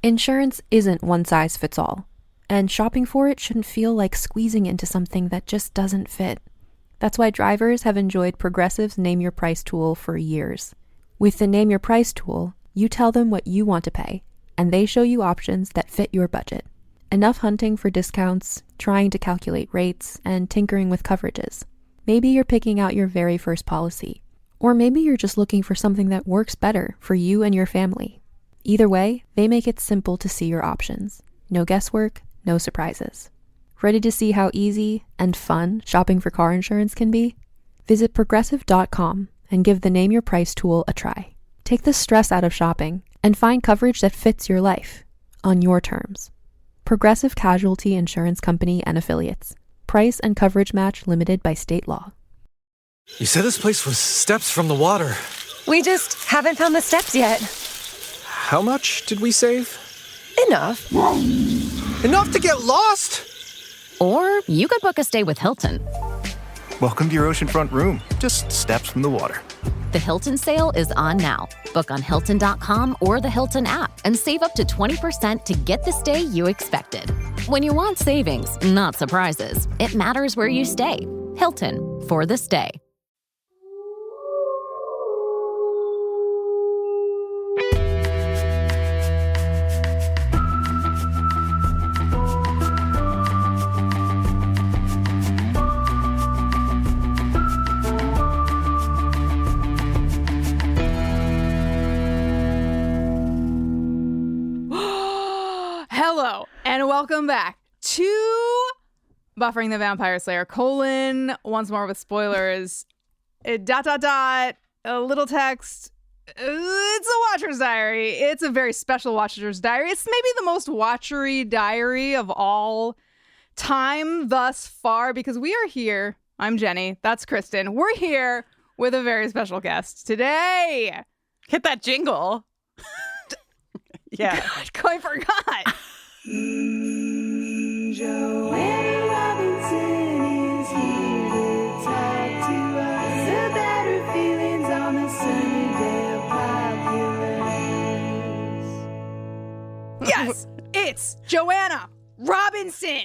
Insurance isn't one size fits all, and shopping for it shouldn't feel like squeezing into something that just doesn't fit. That's why drivers have enjoyed Progressive's Name Your Price tool for years. With the Name Your Price tool, you tell them what you want to pay, and they show you options that fit your budget. Enough hunting for discounts, trying to calculate rates, and tinkering with coverages. Maybe you're picking out your very first policy, or maybe you're just looking for something that works better for you and your family. Either way, they make it simple to see your options. No guesswork, no surprises. Ready to see how easy and fun shopping for car insurance can be? Visit Progressive.com and give the Name Your Price tool a try. Take the stress out of shopping and find coverage that fits your life, on your terms. Progressive Casualty Insurance Company and Affiliates. Price and coverage match limited by state law. You said this place was steps from the water. We just haven't found the steps yet. How much did we save? Enough. Enough to get lost? Or you could book a stay with Hilton. Welcome to your oceanfront room, just steps from the water. The Hilton sale is on now. Book on Hilton.com or the Hilton app and save up to 20% to get the stay you expected. When you want savings, not surprises, it matters where you stay. Hilton, for the stay. Hello, and welcome back to Buffering the Vampire Slayer, once more with spoilers, ... a little text. It's a Watcher's Diary. It's a very special Watcher's Diary. It's maybe the most Watchery diary of all time thus far, because we are here. I'm Jenny. That's Kristin. We're here with a very special guest today. Hit that jingle. Yeah. God, I forgot. Joanna Robinson is here to talk to us about her feelings on the sunny day of Populous. Yes, it's Joanna Robinson.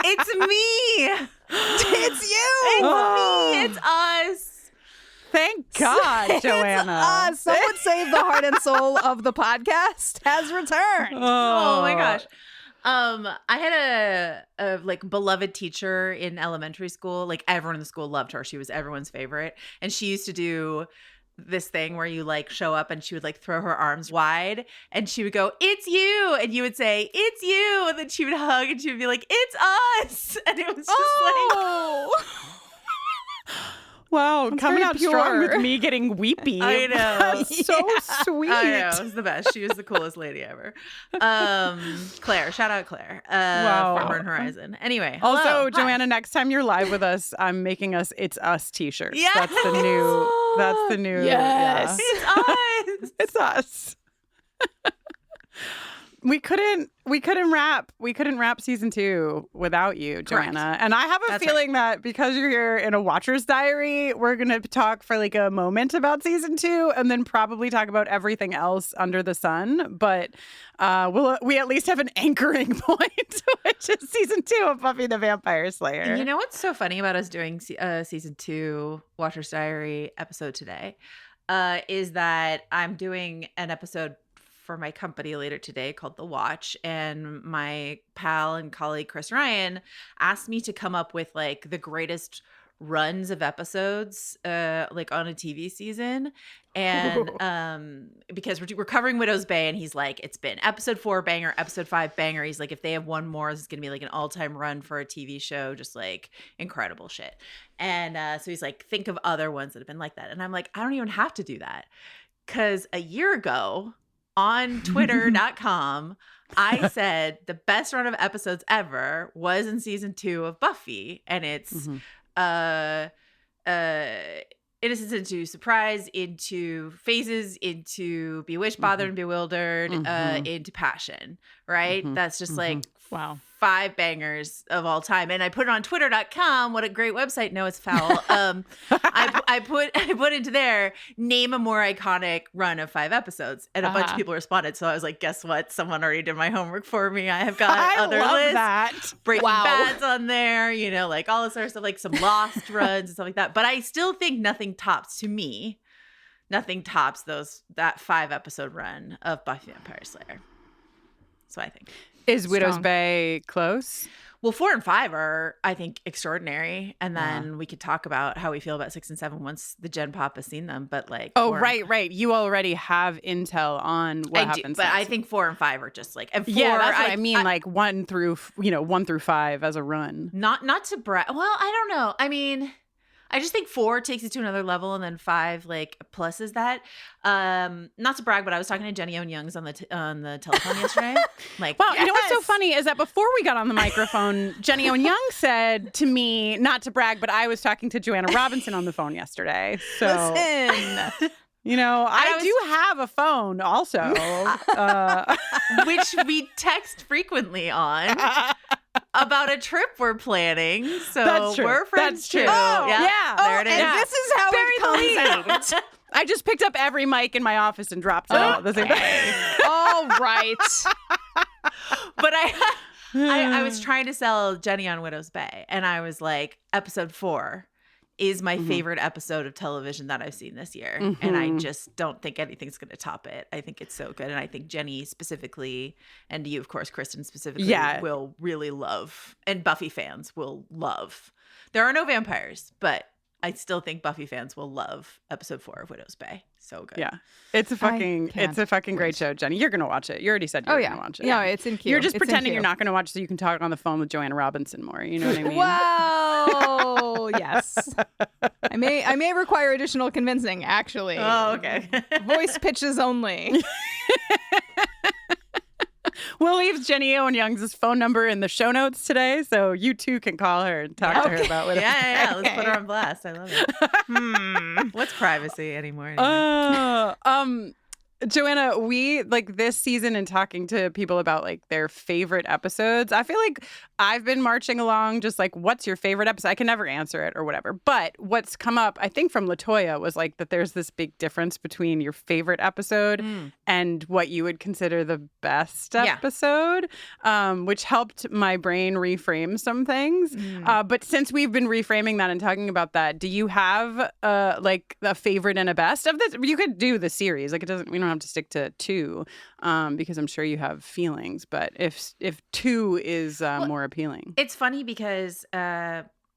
It's me. It's you. It's me. It's us. Thank God, Joanna. It's us. Someone save the heart and soul of the podcast has returned. Oh my gosh. I had a like beloved teacher in elementary school. Like everyone in the school loved her. She was everyone's favorite. And she used to do this thing where you like show up and she would like throw her arms wide and she would go, "It's you." And you would say, "It's you." And then she would hug and she would be like, "It's us." And it was just like wow, coming out pure. strong with me getting weepy. I know. That's so Sweet. I know. It was the best. She was the coolest lady ever. Claire. Shout out Claire. Wow. From Burn Horizon. Anyway. Hello. Oh, Hi. Also, Joanna, next time you're live with us, I'm making us It's Us t-shirts. Yes. That's the new. Yes. Yeah. It's us. We couldn't wrap season 2 without you, Joanna. Correct. And I have a feeling that because you're here in a Watcher's Diary, we're going to talk for like a moment about season 2 and then probably talk about everything else under the sun. But we at least have an anchoring point, which is season 2 of Buffy the Vampire Slayer. You know what's so funny about us doing season 2 Watcher's Diary episode today is that I'm doing an episode for my company later today called The Watch, and my pal and colleague Chris Ryan asked me to come up with like the greatest runs of episodes like on a TV season, and because we're covering Widow's Bay, and he's like, it's been episode 4 banger, episode 5 banger. He's like, if they have one more, this is gonna be like an all-time run for a TV show, just like incredible shit. And so he's like, think of other ones that have been like that. And I'm like, I don't even have to do that, because a year ago on twitter.com, I said the best run of episodes ever was in season 2 of Buffy. And it's innocence into surprise, into phases, into bewitched, bothered, and bewildered, into passion, right? That's just like Wow. 5 bangers of all time. And I put it on twitter.com. What a great website. No, it's foul. I put into there, name a more iconic run of 5 episodes. And a bunch of people responded. So I was like, guess what? Someone already did my homework for me. I have got other lists. That. Breaking Bad's on there, like all this other stuff, like some Lost runs and stuff like that. But I still think nothing tops that 5-episode run of Buffy the Vampire Slayer. That's what I think. Is Widow's Bay close? Well, 4 and 5 are, I think, extraordinary. And then we could talk about how we feel about 6 and 7 once the Gen Pop has seen them. But like, right. You already have intel on what happens. But I think 4 and 5 are just like, and 4, that's what I mean. Like 1 through 5 as a run. Not to brag. Well, I don't know. I mean, I just think 4 takes it to another level, and then 5 like pluses that. Not to brag, but I was talking to Jenny Owen Youngs on the telephone yesterday. Like, well, you know what's so funny is that before we got on the microphone, Jenny Owen Young said to me, not to brag, but I was talking to Joanna Robinson on the phone yesterday. So Listen. I do have a phone also, which we text frequently on. About a trip we're planning. So That's true. We're friends too. Oh, yeah. There it is. And this is how it comes out. I just picked up every mic in my office and dropped it all at the same time. All right. But I was trying to sell Jenny on Widow's Bay, and I was like, episode 4 is my favorite episode of television that I've seen this year. And I just don't think anything's going to top it. I think it's so good. And I think Jenny specifically, and you, of course, Kristin specifically, will really love. And Buffy fans will love. There are no vampires, but I still think Buffy fans will love episode 4 of Widow's Bay. So good. Yeah. It's a fucking great show, Jenny. You're going to watch it. You already said you were going to watch it. Yeah, it's in queue. You're just pretending you're not going to watch so you can talk on the phone with Joanna Robinson more. You know what I mean? Well, yes. I may require additional convincing, actually. Oh, okay. Voice pitches only. We'll leave Jenny Owen Young's phone number in the show notes today, so you too can call her and talk to her about what. Yeah. Let's put her on blast. I love it. What's privacy anymore? Joanna, we like this season and talking to people about like their favorite episodes. I feel like I've been marching along just like, what's your favorite episode? I can never answer it or whatever. But what's come up, I think from LaToya, was like that there's this big difference between your favorite episode and what you would consider the best episode, which helped my brain reframe some things. But since we've been reframing that and talking about that, do you have like a favorite and a best of this? You could do the series. Like we don't have to stick to 2 because I'm sure you have feelings. But if 2 is more appealing. It's funny because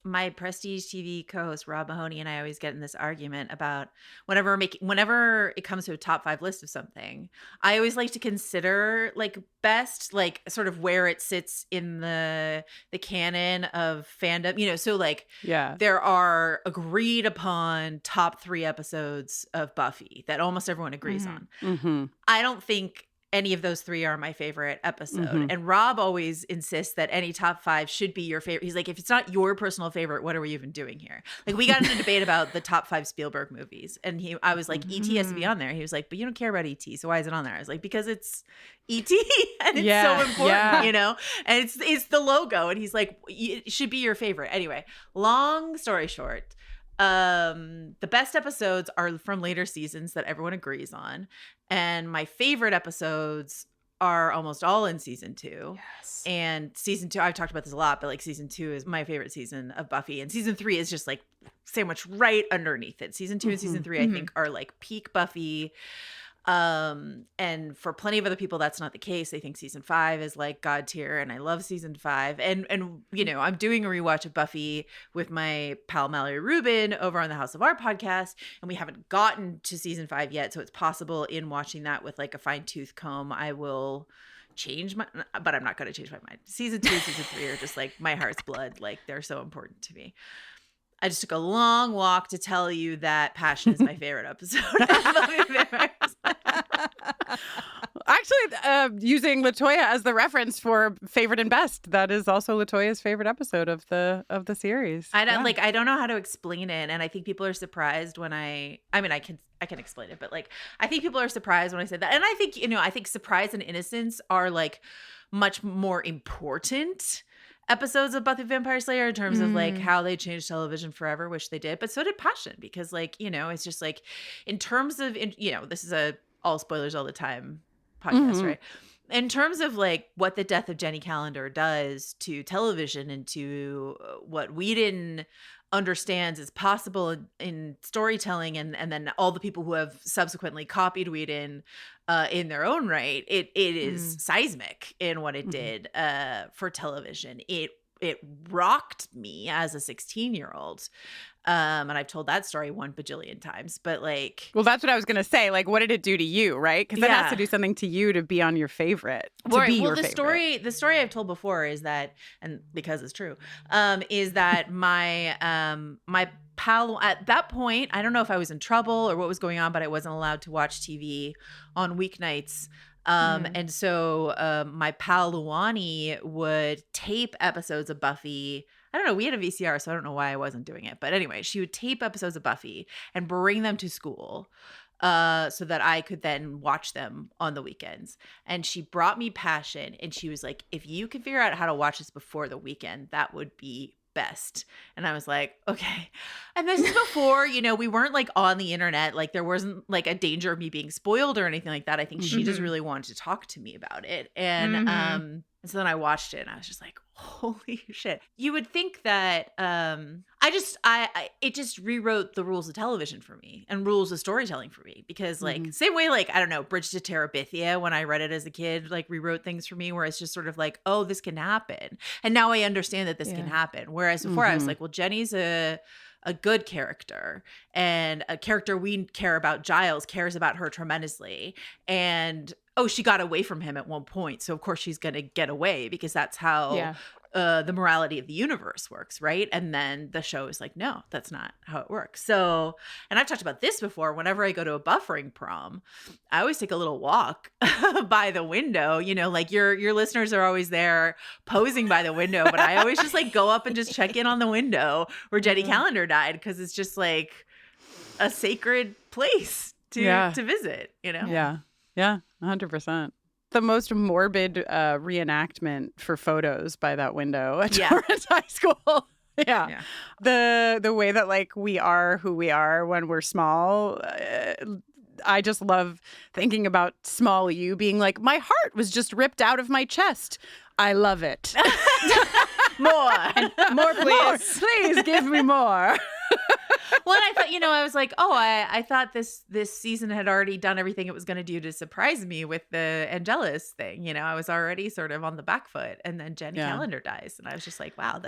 my Prestige TV co-host Rob Mahoney and I always get in this argument about whenever it comes to a top 5 list of something, I always like to consider like best, like sort of where it sits in the canon of fandom, so like there are agreed upon top 3 episodes of Buffy that almost everyone agrees on. I don't think any of those 3 are my favorite episode. And Rob always insists that any top 5 should be your favorite. He's like, if it's not your personal favorite, what are we even doing here? Like, we got into a debate about the top 5 Spielberg movies. And I was like, E.T. has to be on there. He was like, but you don't care about E.T., so why is it on there? I was like, because it's E.T. and it's so important, And it's the logo. And he's like, it should be your favorite. Anyway, long story short, the best episodes are from later seasons that everyone agrees on. And my favorite episodes are almost all in season 2. Yes. And season 2, I've talked about this a lot, but like season 2 is my favorite season of Buffy. And season 3 is just like sandwiched right underneath it. Season 2 and season 3, I think, are like peak Buffy. And for plenty of other people, that's not the case. They think season 5 is like God tier, and I love season 5. And I'm doing a rewatch of Buffy with my pal Mallory Rubin over on the House of Art podcast, and we haven't gotten to season 5 yet. So it's possible in watching that with like a fine-tooth comb, I will change but I'm not going to change my mind. Season 2, season 3 are just like my heart's blood. Like, they're so important to me. I just took a long walk to tell you that Passion is my favorite episode. Actually, using LaToya as the reference for favorite and best, that is also LaToya's favorite episode of the series. I don't I don't know how to explain it, and I think people are surprised when I mean I can explain it, but like I think people are surprised when I say that. And I think, I think surprise and innocence are like much more important episodes of Buffy the Vampire Slayer in terms of like how they changed television forever, which they did, but so did Passion, because like, it's just like in terms of, this is a all spoilers all the time podcast, right? In terms of like what the death of Jenny Calendar does to television and to what Whedon understands is possible in storytelling, and then all the people who have subsequently copied Whedon in their own right, it is seismic in what it did for television. It rocked me as a 16-year-old. And I've told that story 1 bajillion times, but like... Well, that's what I was going to say. Like, what did it do to you, right? Because that has to do something to you to be on your favorite, the story I've told before is that, and because it's true, is that my pal, at that point, I don't know if I was in trouble or what was going on, but I wasn't allowed to watch TV on weeknights. And so my pal Luani would tape episodes of Buffy. I don't know. We had a VCR, so I don't know why I wasn't doing it. But anyway, she would tape episodes of Buffy and bring them to school so that I could then watch them on the weekends. And she brought me Passion, and she was like, if you can figure out how to watch this before the weekend, that would be best. And I was like, okay. And this is before, we weren't like on the internet. Like there wasn't like a danger of me being spoiled or anything like that. I think she just really wanted to talk to me about it. And so then I watched it and I was just like, holy shit. You would think that it just rewrote the rules of television for me and rules of storytelling for me, because like same way, like, I don't know, Bridge to Terabithia, when I read it as a kid, like rewrote things for me where it's just sort of like, oh, this can happen. And now I understand that this can happen. Whereas before I was like, well, Jenny's a good character, and a character we care about. Giles cares about her tremendously. And she got away from him at one point, so of course she's going to get away, because that's how the morality of the universe works, right? And then the show is like, no, that's not how it works. So, and I've talked about this before, whenever I go to a buffering prom, I always take a little walk by the window, like your listeners are always there posing by the window, but I always just like go up and just check in on the window where Jenny Calendar died, because it's just like a sacred place to visit, Yeah, 100%. The most morbid reenactment for photos by that window at Torrance High School. Yeah. The way that like we are who we are when we're small. I just love thinking about small you being like, my heart was just ripped out of my chest. I love it. More, please. Please give me more. Well, and I thought, I was like, I thought this season had already done everything it was going to do to surprise me with the Angelus thing. I was already sort of on the back foot, and then Jenny Calendar dies, and I was just like, wow,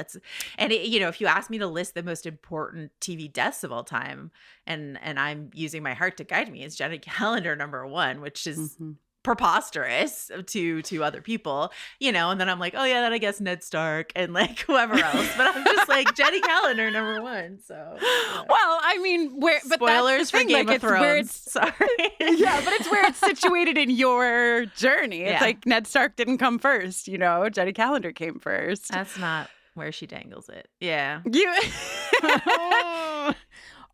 and if you ask me to list the most important TV deaths of all time, and I'm using my heart to guide me, it's Jenny Calendar #1, which is preposterous to other people, and then I'm like, oh yeah, then I guess Ned Stark and like whoever else, but I'm just like Jenny Calendar #1. So well, I mean, but spoilers for Game of Thrones. Sorry. Yeah, but it's where it's situated in your journey. It's like Ned Stark didn't come first, Jenny Calendar came first. That's not where she dangles it. Yeah.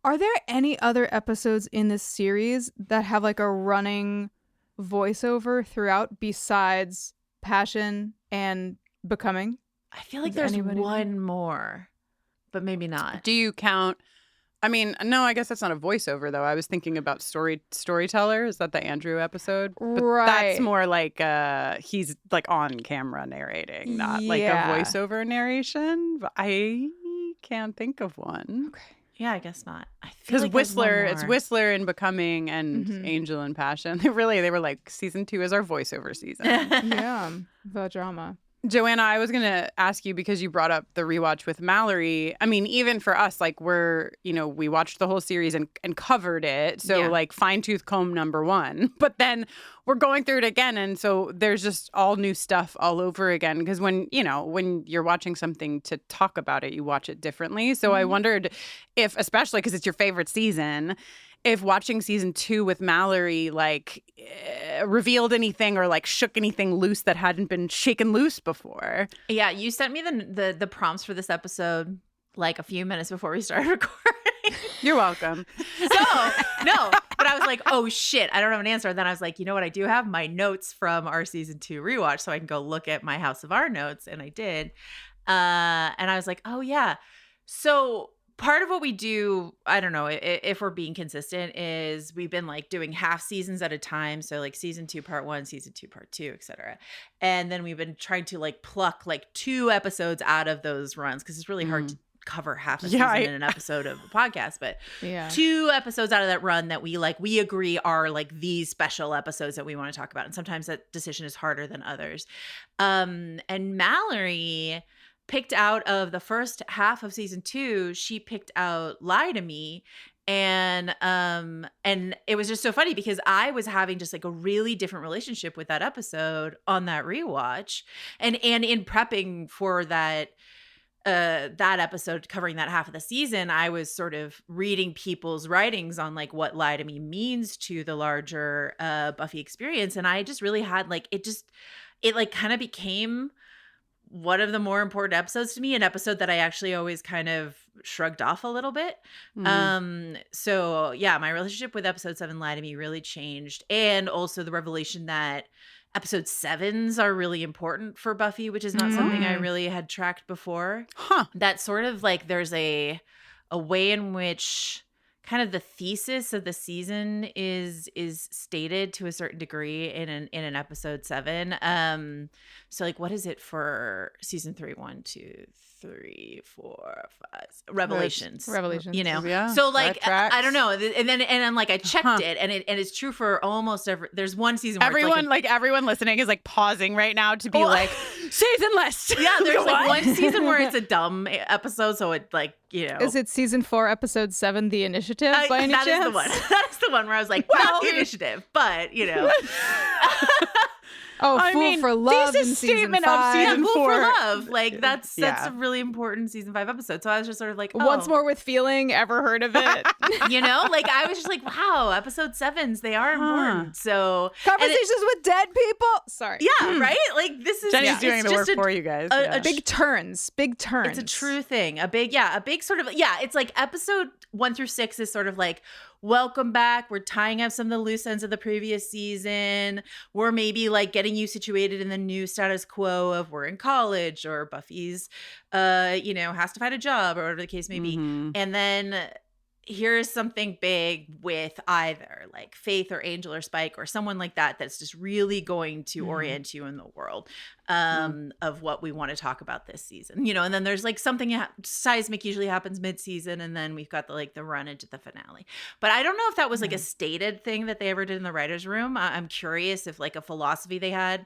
Are there any other episodes in this series that have like a running voiceover throughout besides Passion and Becoming? I feel like there's one more, but maybe not. Do you count? I mean, no, I guess that's not a voiceover though. I was thinking about storyteller. Is that the Andrew episode? But that's more like he's like on camera narrating, not like a voiceover narration. But I can't think of one. Okay. Yeah, I guess not. Because Whistler, it's Whistler in Becoming and Angel and Passion. They were like, season 2 is our voiceover season. Yeah, the drama. Joanna, I was going to ask you, because you brought up the rewatch with Mallory. I mean, even for us, like we watched the whole series and covered it. So like fine tooth comb #1. But then we're going through it again. And so there's just all new stuff all over again. Because when you're watching something to talk about it, you watch it differently. So I wondered if, especially because it's your favorite season, if watching season 2 with Mallory revealed anything or shook anything loose that hadn't been shaken loose before. Yeah, you sent me the prompts for this episode a few minutes before we started recording. You're welcome. No, but I was like, oh shit, I don't have an answer. And then I was like, you know what? I do have my notes from our season 2 rewatch, so I can go look at my House of R notes. And I did. And I was like, oh yeah. So part of what we do, I don't know if we're being consistent, is we've been doing half seasons at a time. So season 2 part 1, season 2 part 2, etc. And then we've been trying to pluck 2 episodes out of those runs, because it's really hard to cover half a season in an episode of a podcast. But 2 episodes out of that run that we agree are these special episodes that we want to talk about. And sometimes that decision is harder than others. And Mallory picked out of the first half of season 2, she picked out Lie to Me. And it was just so funny because I was having just a really different relationship with that episode on that rewatch. And in prepping for that episode covering that half of the season, I was sort of reading people's writings on what Lie to Me means to the larger Buffy experience. And I just really had it kind of became one of the more important episodes to me, an episode that I actually always kind of shrugged off a little bit. So yeah, my relationship with episode 7, Lie to Me, really changed. And also the revelation that episode 7s are really important for Buffy, which is not something I really had tracked before. That sort of there's a way in which kind of the thesis of the season is stated to a certain degree in an episode 7. So what is it for season 3? 1, 2, 3, 4, 5 Revelations. Revelations. Yeah, So I don't know. And then I checked it, and it's true for almost every. There's one season where everyone listening is pausing right now to be season list. Yeah, there's one season where it's a dumb episode, so it Is it season 4, episode 7, The Initiative, by any chance? That is the one. That is the one where I was not The Initiative, but Fool for Love in season 5. Season 4. Fool for Love. That's a really important season 5 episode. So I was just sort of Once More with Feeling, ever heard of it? I was just wow, episode 7s, they are important. So Conversations with Dead People. Sorry. Yeah, right? This is Jenny's doing the work for you guys. Big turns. It's a true thing. A big sort of, it's episode 1 through 6 is sort of welcome back. We're tying up some of the loose ends of the previous season. We're maybe getting you situated in the new status quo of we're in college, or Buffy's, has to find a job, or whatever the case may be. And then here's something big with either Faith or Angel or Spike or someone like that that's just really going to orient you in the world of what we want to talk about this season. And then there's something seismic usually happens mid-season, and then we've got the run into the finale. But I don't know if that was a stated thing that they ever did in the writers' room. I'm curious if a philosophy they had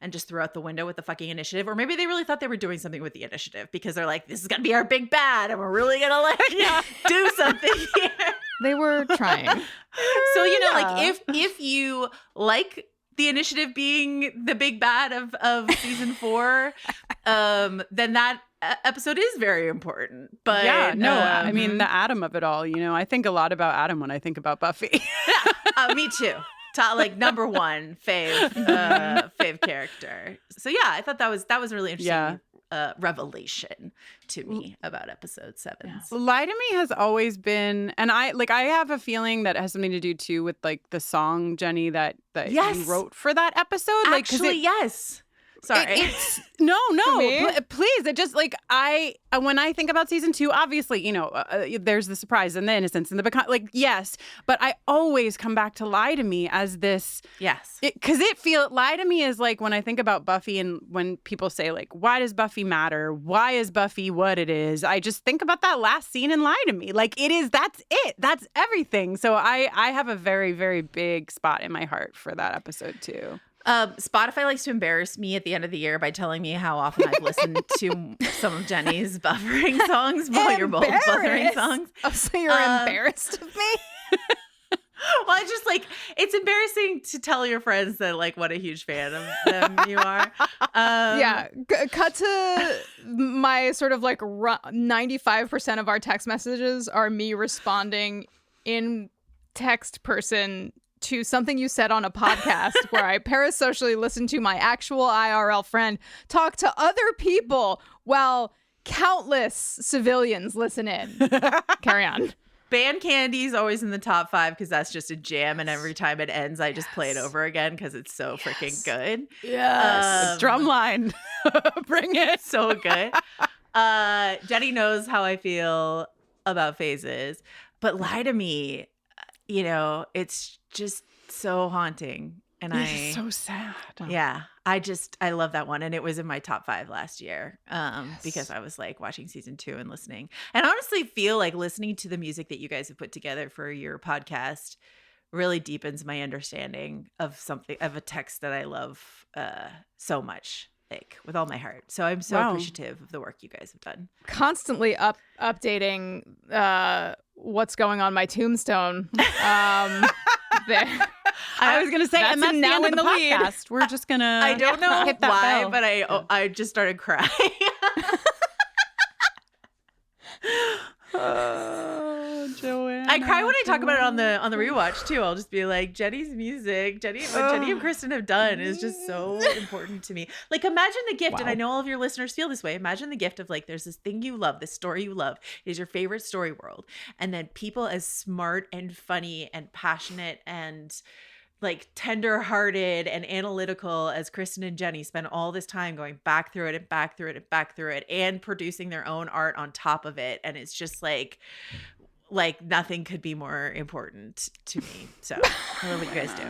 and just threw out the window with the fucking Initiative, or maybe they really thought they were doing something with the Initiative because they're this is gonna be our big bad, and we're really gonna do something here. They were trying. So if you like the Initiative being the big bad of season 4, then that episode is very important. But I mean the Adam of it all. I think a lot about Adam when I think about Buffy. Me too. Number 1 fave character. So yeah, I thought that was really interesting revelation to me about episode 7. Lie to Me has always been, and I have a feeling that it has something to do too with the song, Jenny, that you wrote for that episode. Actually, yes. Sorry. No, please. It just when I think about season 2, obviously, there's the surprise and the innocence and the yes, but I always come back to Lie to Me as this. Yes. Because Lie to Me is when I think about Buffy, and when people say why does Buffy matter? Why is Buffy what it is? I just think about that last scene in Lie to Me. That's it. That's everything. So I have a very, very big spot in my heart for that episode too. Spotify likes to embarrass me at the end of the year by telling me how often I've listened to some of Jenny's buffering songs while you're both buffering songs. Oh, so you're embarrassed of me? Well, it's just it's embarrassing to tell your friends that what a huge fan of them you are. Cut to my sort of 95% of our text messages are me responding in text person to something you said on a podcast where I parasocially listened to my actual IRL friend talk to other people while countless civilians listen in. Carry on. Band Candy's always in the top 5 because that's just a jam, and every time it ends, I just play it over again because it's so freaking good. Yes. Drumline. Bring it. So good. Jenny knows how I feel about phases, but Lie to Me, it's just so haunting. And it's so sad. Yeah, I love that one. And it was in my top 5 last year because I was like watching season 2 and listening. And I honestly feel like listening to the music that you guys have put together for your podcast really deepens my understanding of a text that I love so much, like with all my heart. So I'm so appreciative of the work you guys have done. Constantly updating what's going on my tombstone. There. I was going to say, that's and that's now the end in of the the lead. podcast. We're just going to I don't know hit that why, bell. but I just started crying. Oh, Joanna. I cry when I talk about it on the rewatch too. I'll just be like, Jenny's music, what Jenny and Kristin have done is just so important to me. Like, imagine the gift, and I know all of your listeners feel this way. Imagine the gift of like, there's this thing you love, this story you love, it is your favorite story world, and then people as smart and funny and passionate and like tender-hearted and analytical as Kristin and Jenny spend all this time going back through it and back through it and back through it and producing their own art on top of it. And it's just like nothing could be more important to me. So I love what you guys do.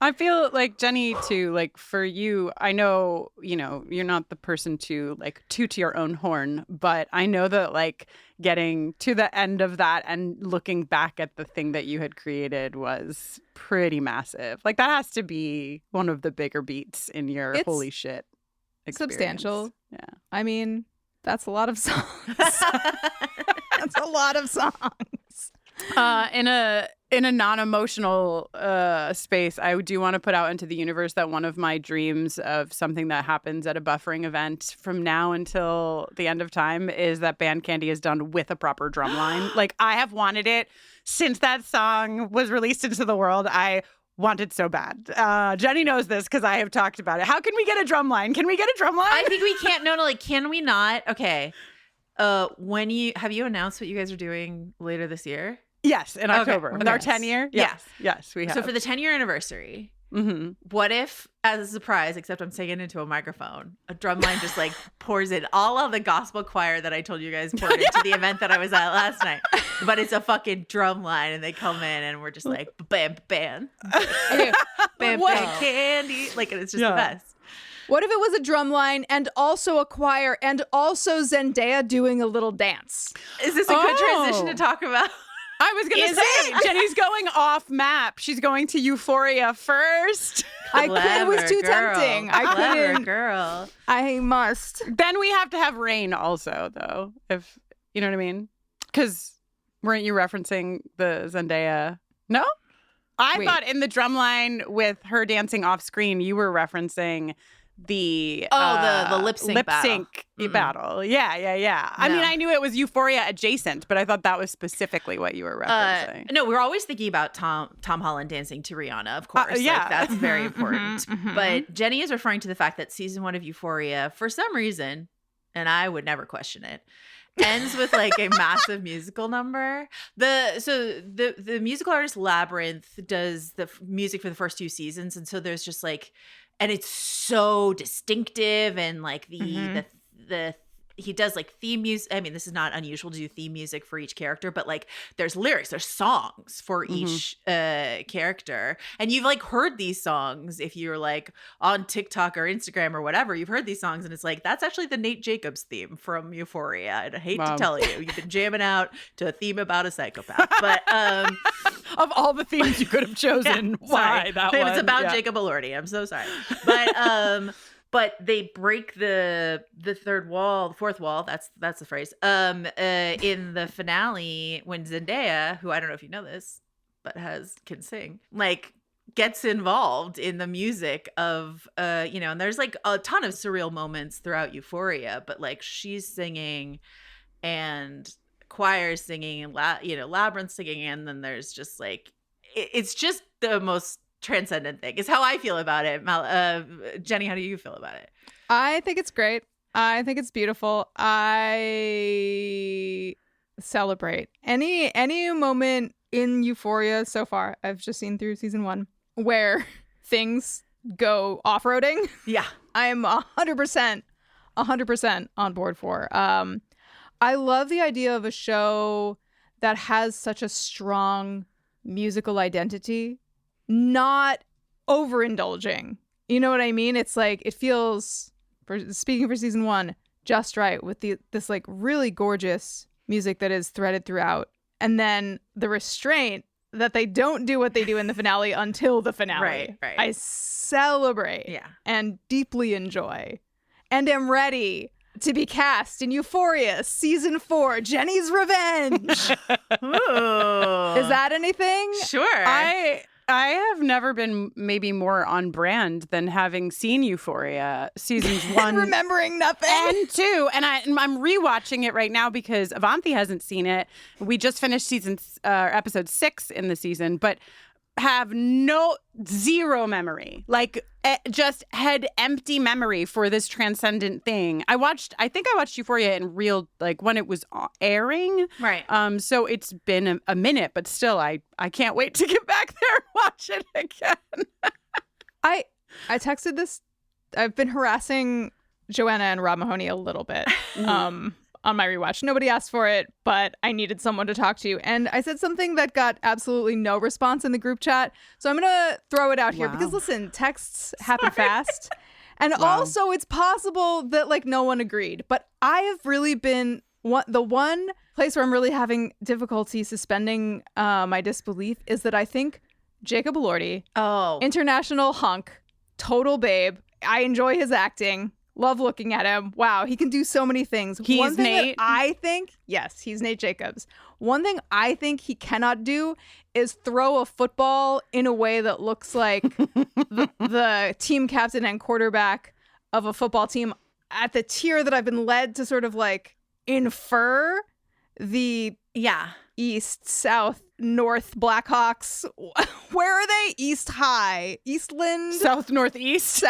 I feel like, Jenny, too, like for you, I know, you're not the person to like toot your own horn, but I know that like getting to the end of that and looking back at the thing that you had created was pretty massive. Like that has to be one of the bigger beats in your holy shit experience. Substantial. Yeah. I mean, that's a lot of songs. That's a lot of songs. In a non-emotional space, I do want to put out into the universe that one of my dreams of something that happens at a buffering event from now until the end of time is that Band Candy is done with a proper drum line. Like, I have wanted it since that song was released into the world. I want it so bad. Jenny knows this because I have talked about it. How can we get a drum line? Can we get a drum line? I think we can't. No, like, can we not? Okay. Have you announced what you guys are doing later this year? Yes, in October. Okay. Our 10-year? Yes, we have. So for the 10-year anniversary, what if, as a surprise, except I'm saying it into a microphone, a drum line just like pours in all of the gospel choir that I told you guys poured into the event that I was at last night. But it's a fucking drum line, and they come in, and we're just like, bam, bam, bam, bam, candy. Like, it's just the best. What if it was a drum line and also a choir and also Zendaya doing a little dance? Is this a good transition to talk about? I was going to say, Jenny's going off map. She's going to Euphoria first. It was too tempting. I couldn't. Girl. I must. Then we have to have Rain also, though, if you know what I mean. Because weren't you referencing the Zendaya? No? I thought in the drum line with her dancing off screen, you were referencing the lip sync battle. Yeah. I mean, I knew it was Euphoria adjacent, but I thought that was specifically what you were referencing. No, we're always thinking about Tom Holland dancing to Rihanna, of course. Like, that's very important. But Jenny is referring to the fact that season 1 of Euphoria, for some reason, and I would never question it, ends with like a massive musical number. The musical artist Labyrinth does the music for the first 2 seasons, and so there's just like, and it's so distinctive, and like the he does like theme music. I mean, this is not unusual to do theme music for each character, but like there's lyrics, there's songs for each character. And you've like heard these songs if you're like on TikTok or Instagram or whatever, you've heard these songs, and it's like, that's actually the Nate Jacobs theme from Euphoria. And I hate to tell you, you've been jamming out to a theme about a psychopath. But of all the themes you could have chosen, why that one? It's about Jacob Elordi. I'm so sorry. But they break the fourth wall. That's the phrase. In the finale, when Zendaya, who I don't know if you know this, but can sing, like gets involved in the music of and there's like a ton of surreal moments throughout Euphoria, but like she's singing, and choirs singing and Labyrinth singing, and then there's just like it's just the most transcendent thing. Is how I feel about it. Jenny, how do you feel about it? I think it's great. I think it's beautiful. I celebrate any moment in Euphoria so far. I've just seen through season 1 where things go off-roading. Yeah, I'm 100% on board for. I love the idea of a show that has such a strong musical identity, not overindulging. You know what I mean? It's like it feels, speaking for season 1, just right with this like really gorgeous music that is threaded throughout, and then the restraint that they don't do what they do in the finale until the finale. Right. I celebrate and deeply enjoy and am ready to be cast in Euphoria season 4, Jenny's Revenge. Ooh. Is that anything? Sure. I have never been maybe more on brand than having seen Euphoria seasons 1 remembering nothing and 2, and I'm rewatching it right now because Avanti hasn't seen it. We just finished episode 6 in the season, but have zero memory, like just had empty memory for this transcendent thing. I think I watched Euphoria in real, like when it was airing. Right. So it's been a minute, but still I can't wait to get back there and watch it again. I texted this. I've been harassing Joanna and Rob Mahoney a little bit. On my rewatch. Nobody asked for it, but I needed someone to talk to. And I said something that got absolutely no response in the group chat. So I'm going to throw it out here because listen, texts happen fast. And also it's possible that like no one agreed. But I have really been the one place where I'm really having difficulty suspending my disbelief is that I think Jacob Elordi, international hunk, total babe. I enjoy his acting. Love looking at him. Wow, he can do so many things. He's Nate. Yes, he's Nate Jacobs. One thing I think he cannot do is throw a football in a way that looks like the team captain and quarterback of a football team at the tier that I've been led to sort of like infer the East, South, North Blackhawks. Where are they? East High, Eastland, South, Northeast.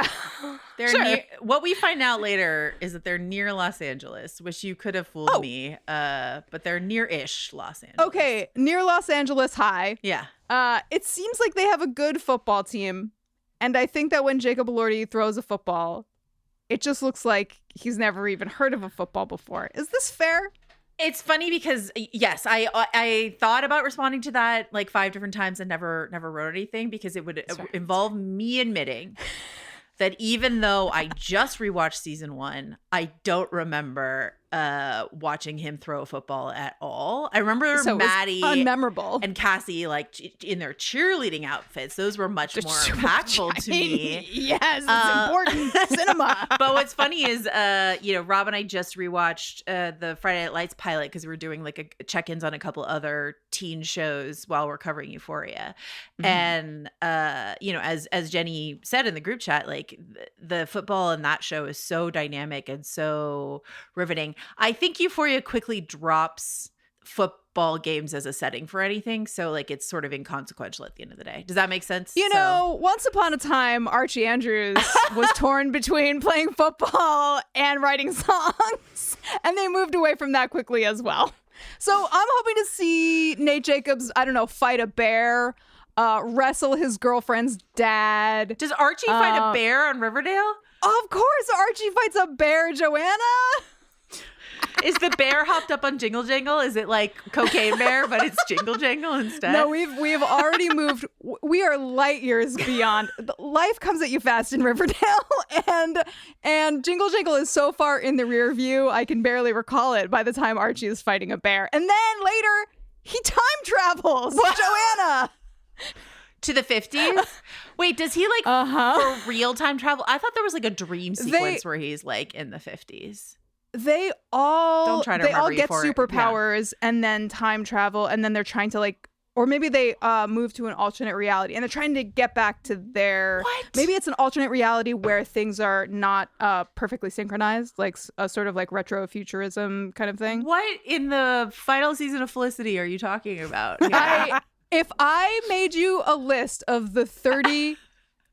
They're what we find out later is that they're near Los Angeles, which you could have fooled me. But they're near-ish Los Angeles. Okay, near Los Angeles High. Yeah. It seems like they have a good football team, and I think that when Jacob Elordi throws a football, it just looks like he's never even heard of a football before. Is this fair? It's funny because yes, I thought about responding to that like 5 different times and never wrote anything because it would involve me admitting that even though I just rewatched season 1, I don't remember watching him throw a football at all. I remember Maddie unmemorable and Cassie like in their cheerleading outfits. Those were much more impactful to me. Yes, it's important cinema. But what's funny is, Rob and I just rewatched the Friday Night Lights pilot because we were doing like check-ins on a couple other teen shows while we're covering Euphoria. Mm-hmm. And, as Jenny said in the group chat, like the football in that show is so dynamic and so riveting. I think Euphoria quickly drops football games as a setting for anything. So like it's sort of inconsequential at the end of the day. Does that make sense? Once upon a time, Archie Andrews was torn between playing football and writing songs. And they moved away from that quickly as well. So I'm hoping to see Nate Jacobs, fight a bear, wrestle his girlfriend's dad. Does Archie fight a bear on Riverdale? Of course, Archie fights a bear, Joanna. Is the bear hopped up on Jingle Jangle? Is it like Cocaine Bear, but it's Jingle Jangle instead? No, we've already moved. We are light years beyond. Life comes at you fast in Riverdale, and Jingle Jangle is so far in the rear view, I can barely recall it by the time Archie is fighting a bear. And then later, he time travels. Joanna! To the 50s? Wait, does he for real time travel? I thought there was like a dream sequence where he's like in the 50s. They all get superpowers and then time travel, and then they're trying to like or maybe they move to an alternate reality and they're trying to get back to their. What? Maybe it's an alternate reality where things are not perfectly synchronized, like a sort of like retrofuturism kind of thing. What in the final season of Felicity are you talking about? If I made you a list of the 30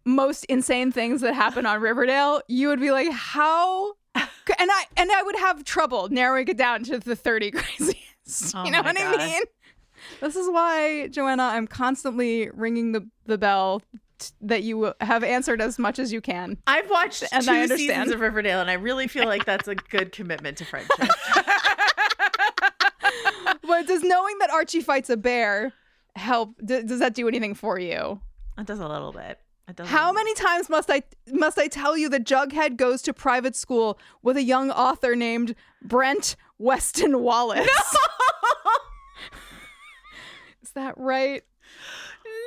most insane things that happen on Riverdale, you would be like, how? And I would have trouble narrowing it down to the 30 craziest. Oh You know my what I God. mean? This is why, Joanna, I'm constantly ringing the bell that you have answered as much as you can. I've watched And I 2 understand. seasons of Riverdale, and I really feel like that's a good commitment to friendship. But does knowing that Archie fights a bear help? Does that do anything for you? It does a little bit. It does. How many times must I tell you that Jughead goes to private school with a young author named Brent Weston Wallace? No! Is that right?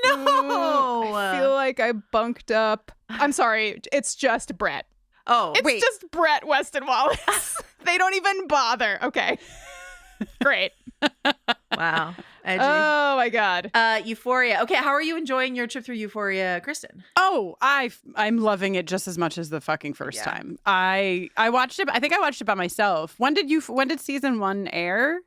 No. I feel like I bunked up. I'm sorry. It's just Brett. Oh, It's just Brett Weston Wallace. They don't even bother. Okay. Great. wow. Edgy. Oh my God. Euphoria. Okay, how are you enjoying your trip through Euphoria, Kristin? Oh, I'm loving it just as much as the fucking first time. I watched it. I think I watched it by myself. When did season 1 air?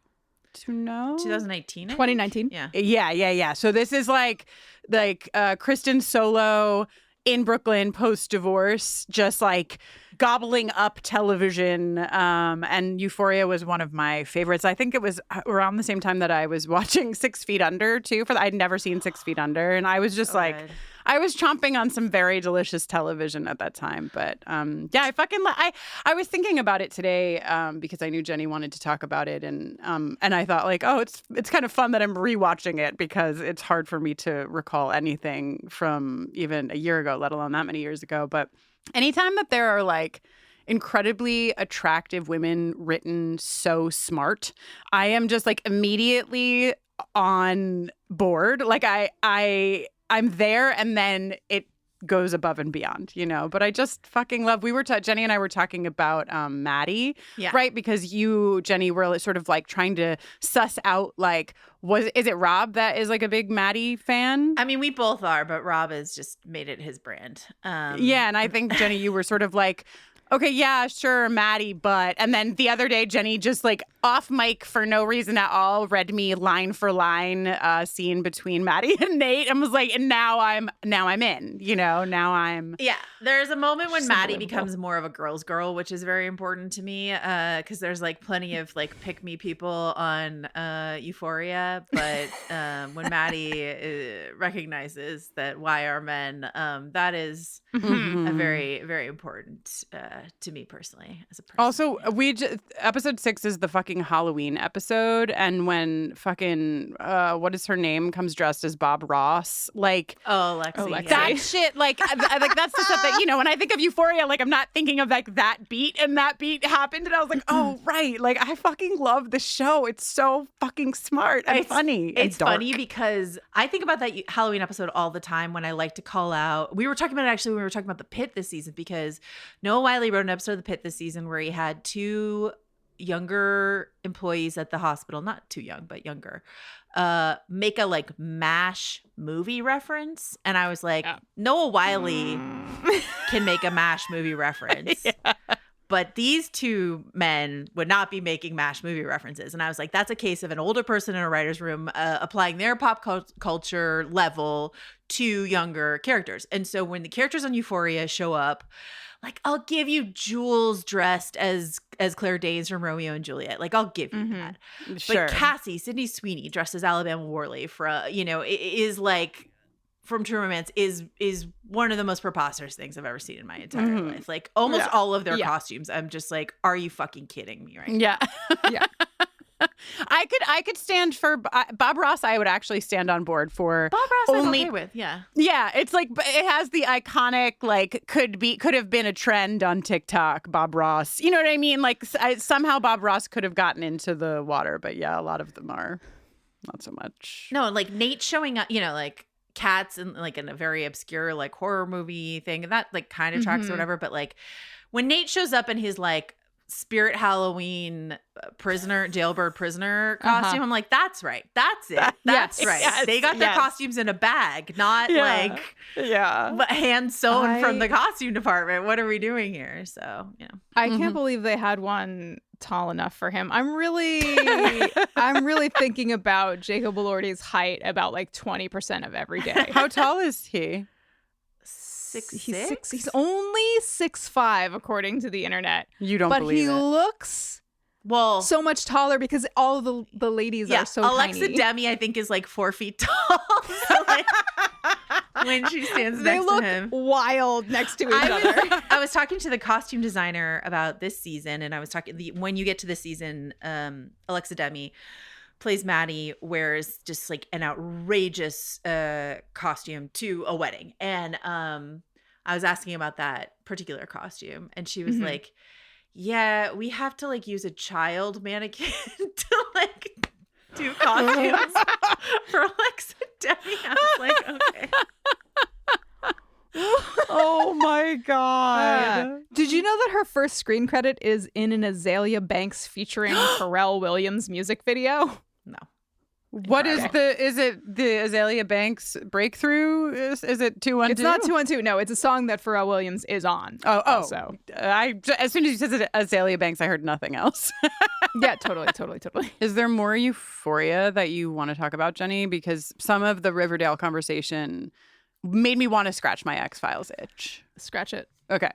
To know 2018. 2019. Yeah. Yeah. So this is like Kristin solo in Brooklyn post divorce, just like gobbling up television. And Euphoria was one of my favorites. I think it was around the same time that I was watching 6 Feet Under too. I'd never seen 6 Feet Under, and I was just good. I was chomping on some very delicious television at that time. But I was thinking about it today because I knew Jenny wanted to talk about it, and I thought like, oh, it's kind of fun that I'm rewatching it because it's hard for me to recall anything from even a year ago, let alone that many years ago. But anytime that there are like incredibly attractive women written so smart, I am just like immediately on board. Like I'm there, and then it goes above and beyond, you know. But I just fucking love. Jenny and I were talking about Maddie, right? Because you, Jenny, were sort of like trying to suss out like, is it Rob that is like a big Maddie fan? I mean, we both are, but Rob has just made it his brand. Yeah, and I think Jenny, you were sort of like, okay, yeah, sure, Maddie, but. And then the other day, Jenny just like off mic for no reason at all read me line for line scene between Maddie and Nate, and was like, and now I'm in, you know, now I'm. Yeah, there's a moment when Maddie becomes more of a girl's girl, which is very important to me because there's like plenty of like pick me people on Euphoria, but when Maddie recognizes that why are men, that is a very, very important to me personally as a person. Also, episode 6 is the fucking Halloween episode, and when fucking what is her name comes dressed as Bob Ross, like Lexi. that shit, like like that's the stuff that, you know, when I think of Euphoria, like I'm not thinking of like that beat, and that beat happened, and I was like, oh right, like I fucking love the show. It's so fucking smart and funny. It's dark. funny because I think about that Halloween episode all the time when I like to call out. We were talking about it actually when we were talking about The Pit this season, because Noah Wiley wrote an episode of The Pit this season where he had 2 younger employees at the hospital, not too young, but younger, make a like MASH movie reference. And I was like, Noah Wiley can make a MASH movie reference. But these 2 men would not be making MASH movie references. And I was like, that's a case of an older person in a writer's room applying their pop culture level to younger characters. And so when the characters on Euphoria show up, like, I'll give you Jules dressed as Claire Danes from Romeo and Juliet. Like, I'll give you that. Sure. But Cassie, Sydney Sweeney dressed as Alabama Worley is like from True Romance is one of the most preposterous things I've ever seen in my entire life. Like almost all of their costumes, I'm just like, are you fucking kidding me right now? Yeah. I could stand for Bob Ross. I would actually stand on board for Bob Ross. I'm okay with, yeah. It's like it has the iconic like could have been a trend on TikTok. Bob Ross, you know what I mean? Like somehow Bob Ross could have gotten into the water, but yeah, a lot of them are not so much. No, like Nate showing up, you know, like cats and like in a very obscure like horror movie thing, and that like kind of tracks or whatever. But like when Nate shows up in his like Spirit Halloween jailbird prisoner costume. I'm like, that's right. That's it. That's right. Yes, they got their yes. costumes in a bag, not Yeah. but hand sewn from the costume department. What are we doing here? So, I can't believe they had one tall enough for him. I'm really thinking about Jacob Elordi's height about like 20% of every day. How tall is he? He's only 6'5", according to the internet. You don't but believe he it. looks so much taller because all the ladies are so Alexa tiny. Demi, I think, is like 4 feet tall. So, like, when she stands They next look to him. wild next to each other. I was talking to the costume designer about this season, and I was talking when you get to this season, Alexa Demi plays Maddie, wears just like an outrageous costume to a wedding, and I was asking about that particular costume, and she was like, "Yeah, we have to like use a child mannequin to like do costumes for Alexa Demi." I was like, "Okay." Oh my God. Did you know that her first screen credit is in an Azalea Banks featuring Pharrell Williams music video? No. What is it the Azalea Banks breakthrough? Is it 212? It's not 212. No, it's a song that Pharrell Williams is on. So as soon as you said Azalea Banks, I heard nothing else. Yeah, totally. Is there more Euphoria that you want to talk about, Jenny? Because some of the Riverdale conversation made me want to scratch my X-Files itch. Scratch it. Okay.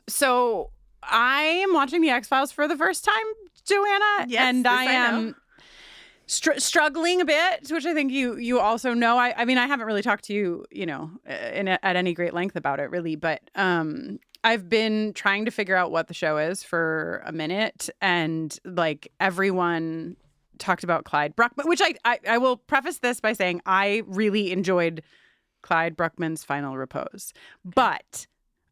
So I am watching the X-Files for the first time, Joanna. Yes, and I am struggling a bit, which I think you also know. I mean, I haven't really talked to you, at any great length about it, really. But I've been trying to figure out what the show is for a minute. And like everyone talked about Clyde Bruckman, which I will preface this by saying I really enjoyed Clyde Bruckman's Final Repose. But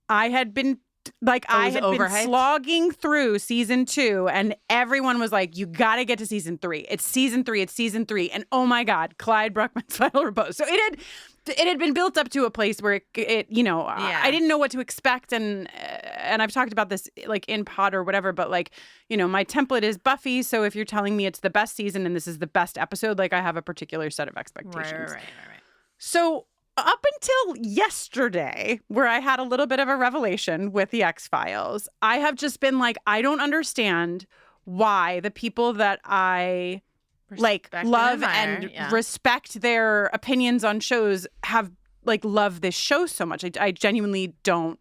I had been been slogging through season 2, and everyone was like, you got to get to season 3. It's season 3. And oh my God, Clyde Bruckman's Final Repose. So it had been built up to a place where I didn't know what to expect. And I've talked about this like in pod or whatever, but like, my template is Buffy. So if you're telling me it's the best season and this is the best episode, like I have a particular set of expectations. Right. So up until yesterday, where I had a little bit of a revelation with the X-Files, I have just been like, I don't understand why the people that I love and respect their opinions on shows have love this show so much. I genuinely don't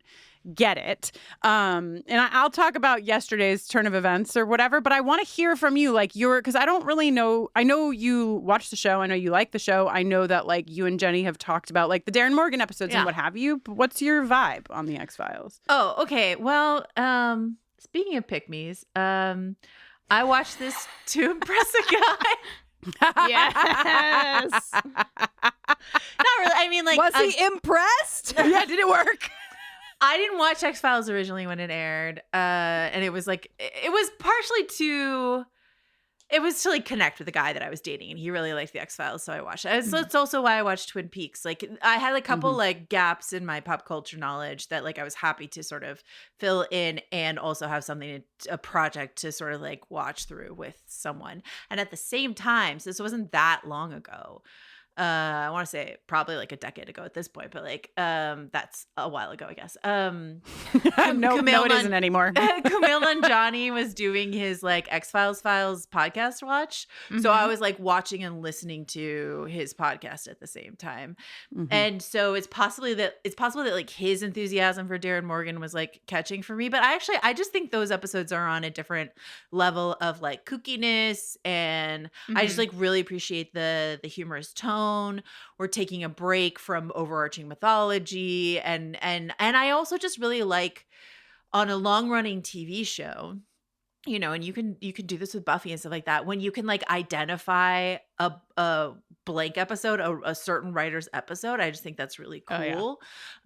get it. And I'll talk about yesterday's turn of events or whatever, but I want to hear from you, because I don't really know. I know you watch the show. I know you like the show. I know that you and Jenny have talked about the Darren Morgan episodes and what have you. But what's your vibe on the X-Files? Oh, okay. Well, speaking of pick-me's, I watched this to impress a guy. Yes. Not really. I mean, was he impressed? Yeah, did it work? I didn't watch X-Files originally when it aired, and it was partially to connect with the guy that I was dating, and he really liked the X-Files, so I watched it. So it's also why I watched Twin Peaks. I had a couple gaps in my pop culture knowledge that I was happy to sort of fill in, and also have a project to sort of watch through with someone. And at the same time, so this wasn't that long ago. I want to say probably a decade ago at this point, but that's a while ago, I guess. No, it isn't anymore. Kumail Nanjiani was doing his X-Files podcast watch. So I was watching and listening to his podcast at the same time. And so it's possible that his enthusiasm for Darren Morgan was catching for me. But I just think those episodes are on a different level of kookiness, and I just really appreciate the humorous tone. We're taking a break from overarching mythology, and I also just really like on a long-running TV show, and you can do this with Buffy and stuff like that, when you can identify a blank episode, a certain writer's episode. I just think that's really cool.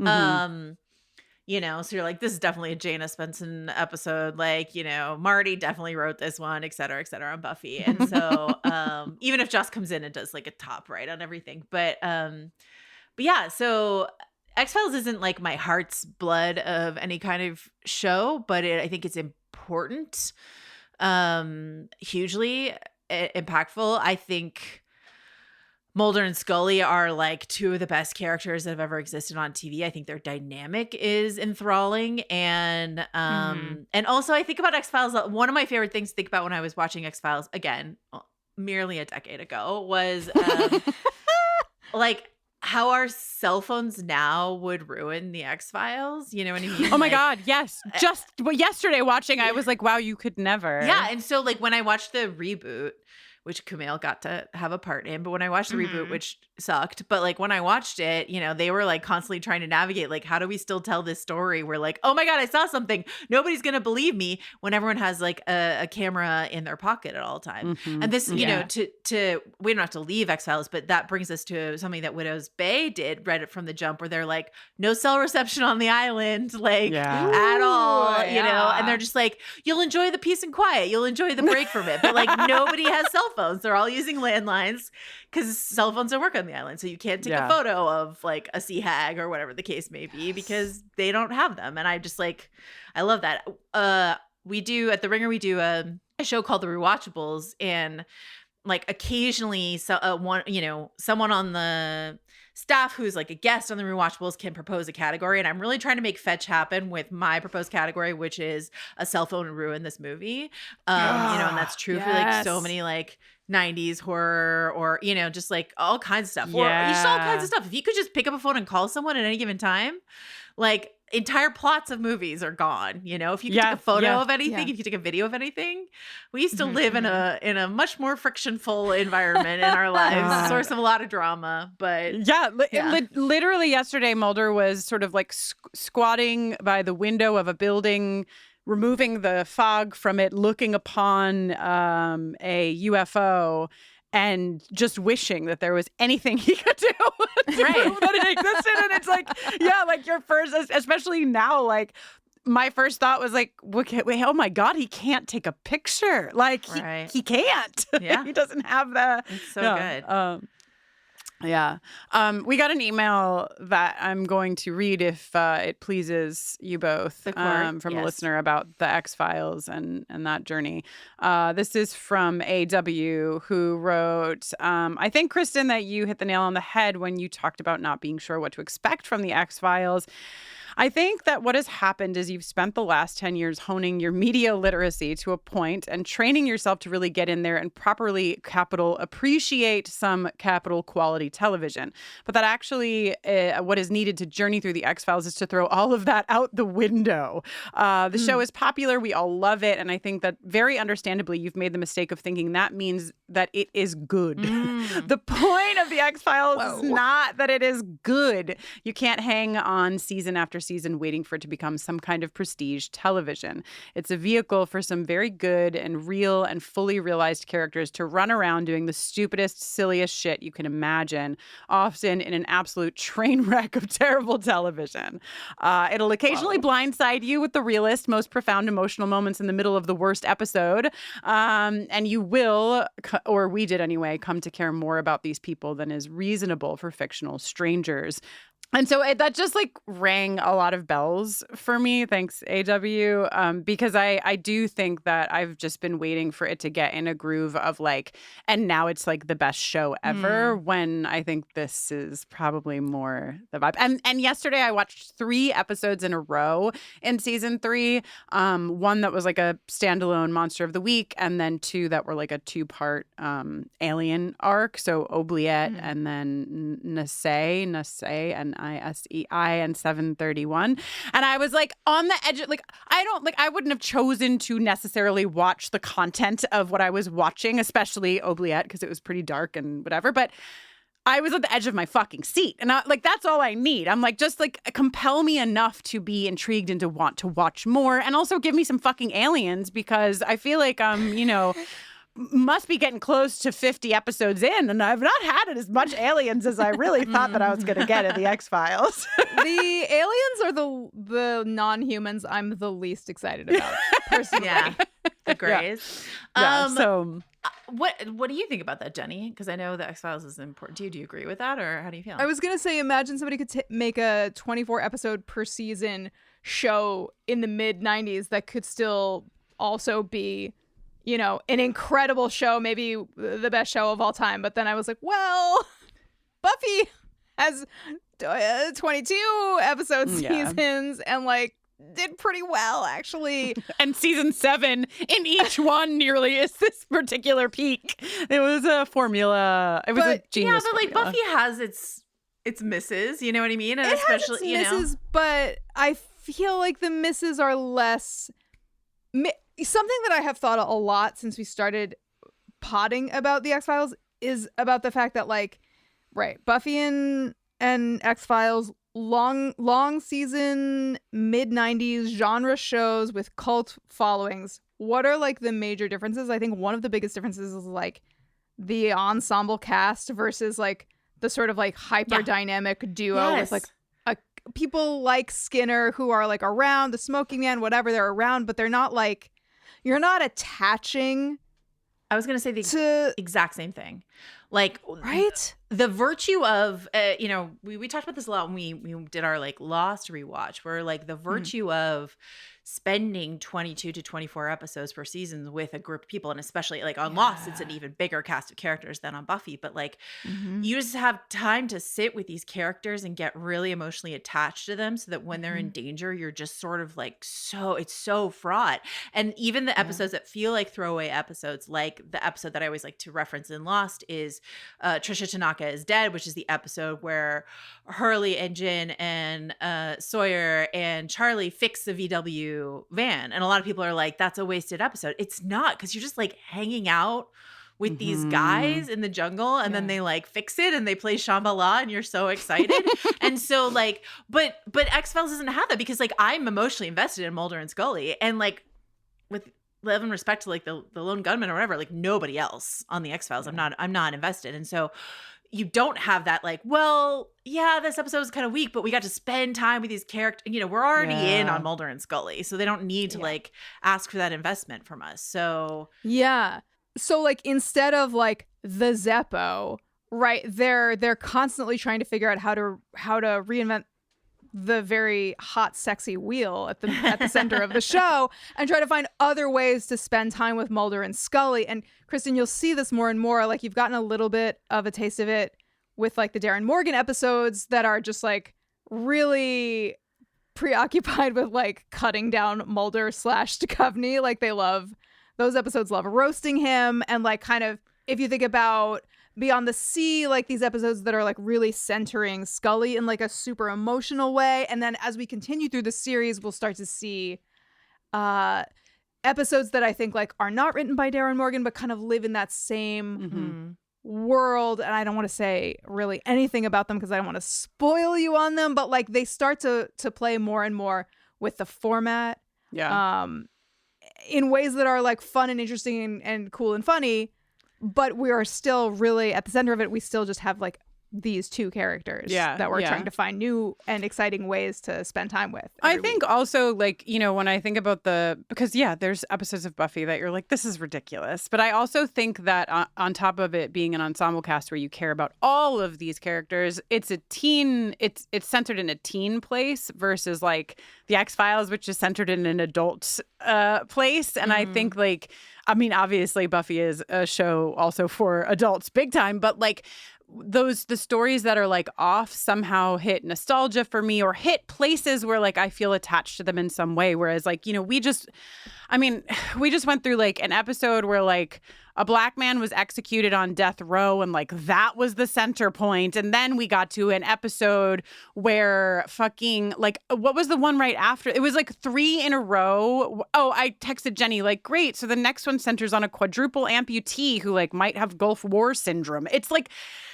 So you're this is definitely a Jana Spenson episode. Marty definitely wrote this one, et cetera, on Buffy. And so even if Joss comes in and does a top right on everything. But yeah, so X-Files isn't my heart's blood of any kind of show, but I think it's important important, hugely impactful. I think Mulder and Scully are like two of the best characters that have ever existed on TV. I think their dynamic is enthralling, and also I think about X-Files. One of my favorite things to think about when I was watching X-Files again, merely a decade ago, was like how our cell phones now would ruin the X-Files. You know what I mean? Oh my God, yes. Just yesterday watching, I was like, wow, you could never. Yeah, and so like when I watched the reboot, which Kumail got to have a part in, but when I watched the reboot, which sucked, but like when I watched it, you know, they were like constantly trying to navigate, like, how do we still tell this story? We're like, oh my God, I saw something. Nobody's going to believe me, when everyone has like a camera in their pocket at all time. And this, you know, we don't have to leave X-Files, but that brings us to something that Widow's Bay did right from the jump, where they're like, no cell reception on the island, like at all, you know, and they're just like, you'll enjoy the peace and quiet. You'll enjoy the break from it. But like nobody has cell phones. They're all using landlines because cell phones don't work on the island. So you can't take a photo of like a sea hag or whatever the case may be because they don't have them. And I just like, I love that. We do at The Ringer, we do a show called The Rewatchables, and like occasionally someone on the staff who's like a guest on The Rewatchables can propose a category, and I'm really trying to make fetch happen with my proposed category, which is a cell phone ruin this movie. You know, and that's true for like so many like 90s horror, or you know, just like all kinds of stuff, or just all kinds of stuff. If you could just pick up a phone and call someone at any given time, like entire plots of movies are gone. You know, if you could take a photo of anything, if you could take a video of anything. We used to live in a much more frictionful environment in our lives, source of a lot of drama. But literally yesterday, Mulder was sort of like squatting by the window of a building, removing the fog from it, looking upon a UFO, and just wishing that there was anything he could do to prove that it existed. And it's like, like your first, especially now, like my first thought was like, wait, oh my God, he can't take a picture. Like he can't. Yeah. He doesn't have the. It's so good. We got an email that I'm going to read if it pleases you both from a listener about the X-Files and that journey. This is from AW, who wrote, I think, Kristin, that you hit the nail on the head when you talked about not being sure what to expect from the X-Files. I think that what has happened is you've spent the last 10 years honing your media literacy to a point and training yourself to really get in there and properly appreciate some capital quality television. But that actually what is needed to journey through the X-Files is to throw all of that out the window. The show is popular. We all love it. And I think that very understandably, you've made the mistake of thinking that means that it is good. The point of the X-Files is not that it is good. You can't hang on season after season waiting for it to become some kind of prestige television. It's a vehicle for some very good and real and fully realized characters to run around doing the stupidest, silliest shit you can imagine, often in an absolute train wreck of terrible television. It'll occasionally blindside you with the realest, most profound emotional moments in the middle of the worst episode. And you will, or we did anyway, come to care more about these people than is reasonable for fictional strangers. And so that just like rang a lot of bells for me. Thanks, AW. Because I do think that I've just been waiting for it to get in a groove of like, and now it's like the best show ever, when I think this is probably more the vibe. And yesterday I watched 3 episodes in a row in season 3. One that was like a standalone Monster of the Week, and then 2 that were like a 2-part alien arc. So Oubliette and then Nasei and ISEI and 731. And I was like on the edge of, like, I wouldn't have chosen to necessarily watch the content of what I was watching, especially Oubliette, because it was pretty dark and whatever. But I was at the edge of my fucking seat. And that's all I need. I'm like, just like compel me enough to be intrigued and to want to watch more. And also give me some fucking aliens, because I feel like must be getting close to 50 episodes in, and I've not had as much aliens as I really thought that I was going to get in the X-Files. The aliens are the non-humans I'm the least excited about, personally. The Greys. What do you think about that, Jenny? Because I know the X-Files is important to you. Do you agree with that, or how do you feel? I was going to say, imagine somebody could make a 24 episode per season show in the mid-90s that could still also be, you know, an incredible show, maybe the best show of all time. But then I was like, well, Buffy has 22 episode seasons and like did pretty well, actually. And season 7 in each one nearly is this particular peak. It was a formula. It was a genius. Yeah, but like formula. Buffy has its misses, you know what I mean? And It especially, has its misses, but I feel like the misses are less. Something that I have thought a lot since we started potting about the X-Files is about the fact that, like, right, Buffy and X-Files, long season, mid-90s genre shows with cult followings. What are, like, the major differences? I think one of the biggest differences is, like, the ensemble cast versus, like, the sort of, like, hyper-dynamic duo with, like, people like Skinner who are, like, around, the Smoking Man, whatever, they're around, but they're not, like, you're not attaching. I was going to say the exact same thing. Like, right? The virtue of, you know, we talked about this a lot when we did our, like, Lost rewatch, where, like, the virtue of spending 22 to 24 episodes per season with a group of people, and especially, like, on Lost, it's an even bigger cast of characters than on Buffy, but, like, you just have time to sit with these characters and get really emotionally attached to them so that when they're in danger, you're just sort of, like, it's so fraught. And even the episodes that feel like throwaway episodes, like the episode that I always like to reference in Lost is Trisha Tanaka is Dead, which is the episode where Hurley and Jin and Sawyer and Charlie fix the VW van. And a lot of people are like, that's a wasted episode. It's not, because you're just, like, hanging out with these guys in the jungle, and then they, like, fix it and they play Shambhala and you're so excited. And so, like, but X-Files doesn't have that, because, like, I'm emotionally invested in Mulder and Scully, and, like, with love and respect to, like, the lone gunman or whatever, like, nobody else on the X-Files, I'm not invested. And so you don't have that, like, well, yeah, this episode was kind of weak, but we got to spend time with these characters. You know, we're already in on Mulder and Scully, so they don't need to like ask for that investment from us. So so, like, instead of, like, the Zeppo, right, they're constantly trying to figure out how to reinvent the very hot, sexy wheel at the center of the show, and try to find other ways to spend time with Mulder and Scully. And Kristen, you'll see this more and more. Like, you've gotten a little bit of a taste of it with, like, the Darren Morgan episodes that are just, like, really preoccupied with, like, cutting down Mulder / Duchovny. Like, those episodes love roasting him. And, like, kind of, if you think about Beyond the Sea, like, these episodes that are, like, really centering Scully in, like, a super emotional way. And then as we continue through the series, we'll start to see episodes that I think, like, are not written by Darren Morgan, but kind of live in that same world. And I don't want to say really anything about them because I don't want to spoil you on them, but, like, they start to play more and more with the format in ways that are, like, fun and interesting and cool and funny. But we are still really at the center of it. We still just have, like, these two characters that we're trying to find new and exciting ways to spend time with. I think also, like, you know, when I think about because there's episodes of Buffy that you're like, this is ridiculous. But I also think that on top of it being an ensemble cast where you care about all of these characters, it's centered in a teen place versus, like, the X-Files, which is centered in an adult place. And I think, like, I mean, obviously Buffy is a show also for adults big time, but, like, the stories that are, like, off somehow hit nostalgia for me, or hit places where, like, I feel attached to them in some way. Whereas, like, you know, we just went through, like, an episode where, like, a black man was executed on death row, and, like, that was the center point. And then we got to an episode where fucking, like, what was the one right after? It was, like, 3 in a row. Oh, I texted Jenny, like, great. So the next one centers on a quadruple amputee who, like, might have Gulf War syndrome. It's like,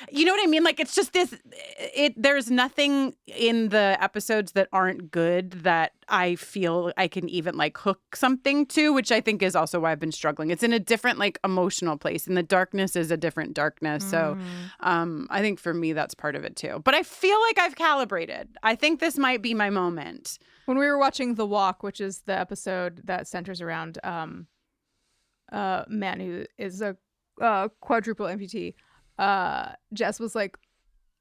you know what I mean? Like, it's just this, there's nothing in the episodes that aren't good that I feel I can even, like, hook something to, which I think is also why I've been struggling. It's in a different, like, emotional place, and the darkness is a different darkness. So I think for me, that's part of it too. But I feel like I've calibrated. I think this might be my moment. When we were watching The Walk, which is the episode that centers around man who is a quadruple amputee, Jess was like,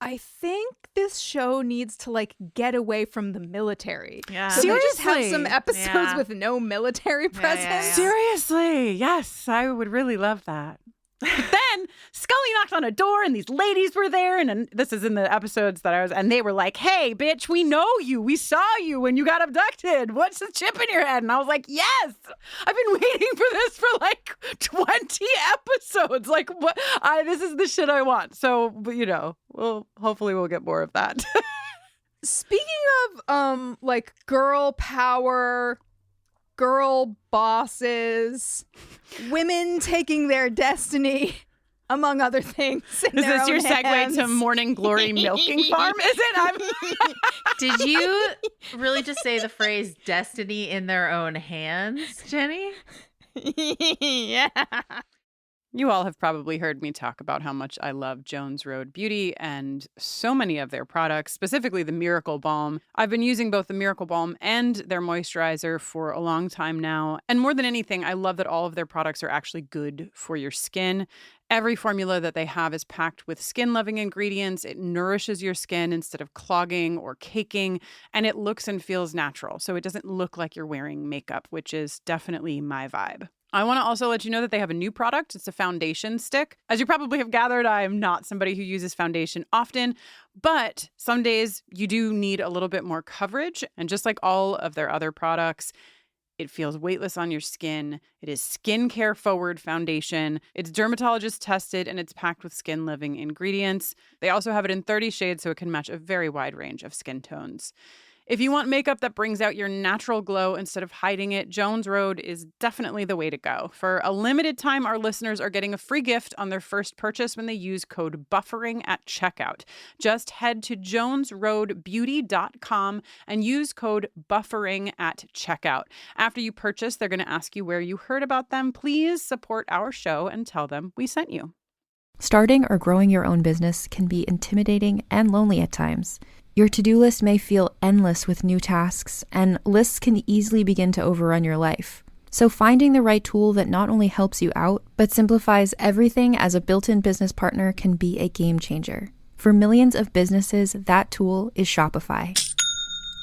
I think this show needs to like get away from the military. Yeah. So they just have Seriously? some episodes Yeah. with no military presence. yeah. Seriously, yes, I would really love that. But then Scully knocked on a door and these ladies were there. And this is in the episodes that and they were like, hey, bitch, we know you. We saw you when you got abducted. What's the chip in your head? And I was like, yes, I've been waiting for this for like 20 episodes. Like, what? This is the shit I want. So, hopefully we'll get more of that. Speaking of like girl power, girl bosses, women taking their destiny, among other things. Is this your segue to Morning Glory Milking Farm? Is it? Did you really just say the phrase destiny in their own hands, Jenny? Yeah. You all have probably heard me talk about how much I love Jones Road Beauty and so many of their products, specifically the Miracle Balm. I've been using both the Miracle Balm and their moisturizer for a long time now. And more than anything, I love that all of their products are actually good for your skin. Every formula that they have is packed with skin-loving ingredients. It nourishes your skin instead of clogging or caking, and it looks and feels natural. So it doesn't look like you're wearing makeup, which is definitely my vibe. I want to also let you know that they have a new product. It's a foundation stick. As you probably have gathered, I am not somebody who uses foundation often, but some days you do need a little bit more coverage. And just like all of their other products, it feels weightless on your skin. It is skincare forward foundation. It's dermatologist tested and it's packed with skin living ingredients. They also have it in 30 shades so it can match a very wide range of skin tones. If you want makeup that brings out your natural glow instead of hiding it, Jones Road is definitely the way to go. For a limited time, our listeners are getting a free gift on their first purchase when they use code BUFFERING at checkout. Just head to jonesroadbeauty.com and use code BUFFERING at checkout. After you purchase, they're going to ask you where you heard about them. Please support our show and tell them we sent you. Starting or growing your own business can be intimidating and lonely at times. Your to-do list may feel endless with new tasks, and lists can easily begin to overrun your life. So finding the right tool that not only helps you out, but simplifies everything as a built-in business partner can be a game changer. For millions of businesses, that tool is Shopify.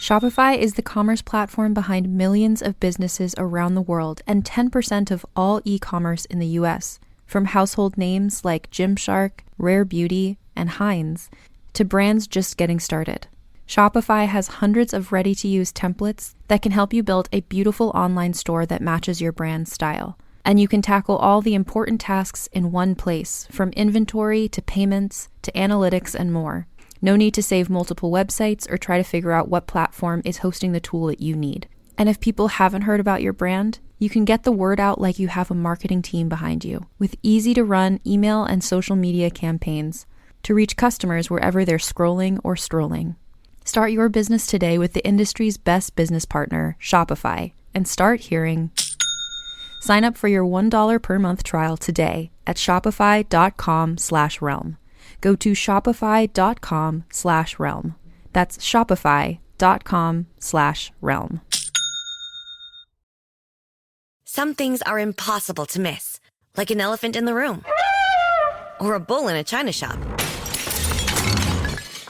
Shopify is the commerce platform behind millions of businesses around the world and 10% of all e-commerce in the US. From household names like Gymshark, Rare Beauty, and Heinz, to brands just getting started. Shopify has hundreds of ready-to-use templates that can help you build a beautiful online store that matches your brand's style. And you can tackle all the important tasks in one place, from inventory to payments to analytics and more. No need to save multiple websites or try to figure out what platform is hosting the tool that you need. And if people haven't heard about your brand, you can get the word out like you have a marketing team behind you, with easy-to-run email and social media campaigns to reach customers wherever they're scrolling or strolling. Start your business today with the industry's best business partner, Shopify, and start hearing. Sign up for your $1 per month trial today at shopify.com/realm. Go to shopify.com/realm. That's shopify.com/realm. Some things are impossible to miss, like an elephant in the room, or a bull in a china shop,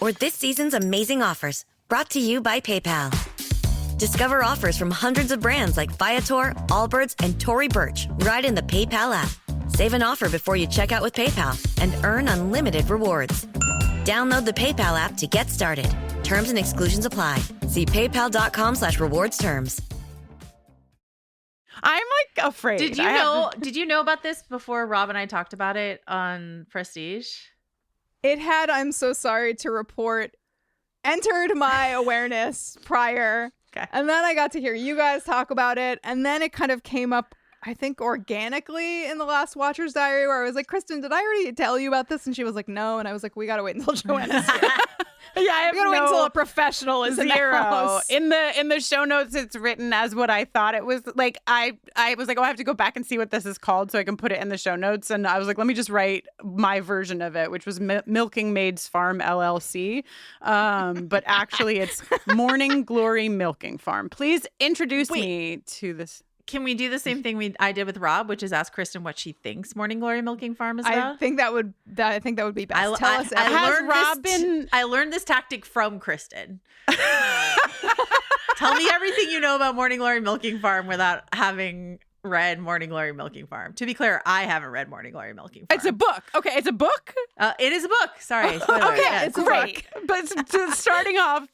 or this season's amazing offers, brought to you by PayPal. Discover offers from hundreds of brands like Viator, Allbirds, and Tory Burch right in the PayPal app. Save an offer before you check out with PayPal and earn unlimited rewards. Download the PayPal app to get started. Terms and exclusions apply. See paypal.com/rewards terms. I'm like afraid. Did you know about this before Rob and I talked about it on Prestige? It had, I'm so sorry to report, entered my awareness prior. Okay. And then I got to hear you guys talk about it. And then it kind of came up, I think, organically in the last Watcher's Diary, where I was like, Kristin, did I already tell you about this? And she was like, no. And I was like, we got to wait until Joanna's here. Yeah, I have we got to wait until a professional is in the house. In the show notes, it's written as what I thought it was. Like, I was like, oh, I have to go back and see what this is called so I can put it in the show notes. And I was like, let me just write my version of it, which was Milking Maids Farm LLC. But actually, it's Morning Glory Milking Farm. Please introduce me to this. Can we do the same thing I did with Rob, which is ask Kristin what she thinks Morning Glory Milking Farm is about? I think that would be best. Tell us. I learned this tactic from Kristin. Tell me everything you know about Morning Glory Milking Farm without having read Morning Glory Milking Farm. To be clear, I haven't read Morning Glory Milking Farm. It's a book. Okay, it's a book? It is a book. Sorry. Spoiler. Okay, Yeah, it's great. But starting off,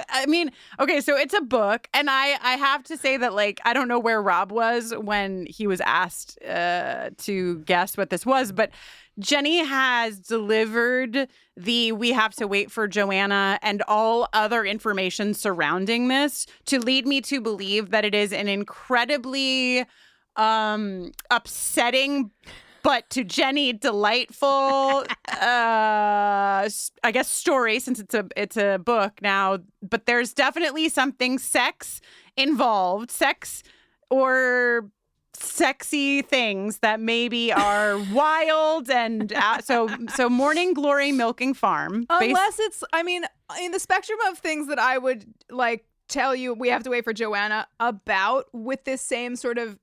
I mean, okay, so it's a book. And I have to say that, like, I don't know where Rob was when he was asked to guess what this was, but Jenny has delivered we have to wait for Joanna and all other information surrounding this to lead me to believe that it is an incredibly upsetting, but to Jenny delightful, I guess, story, since it's a book now. But there's definitely something sex involved, or sexy things that maybe are wild, and so Morning Glory Milking Farm, unless it's, I mean, in the spectrum of things that I would like tell you we have to wait for Joanna about with this same sort of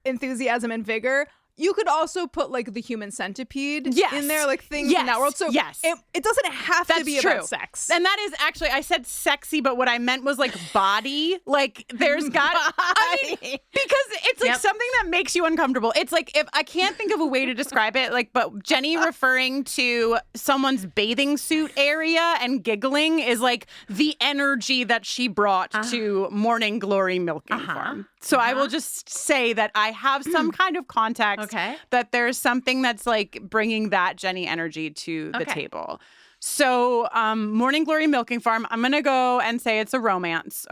enthusiasm and vigor, you could also put like the human centipede in there, like things in that world. So it doesn't have to be about sex. And that is actually, I said sexy, but what I meant was like body. Like there's got, I mean, because it's like something that makes you uncomfortable. It's like, if I can't think of a way to describe it, like, but Jenny referring to someone's bathing suit area and giggling is like the energy that she brought to Morning Glory Milking Farm. So I will just say that I have some kind of context that there's something that's like bringing that Jenny energy to the table. So Morning Glory Milking Farm, I'm going to go and say it's a romance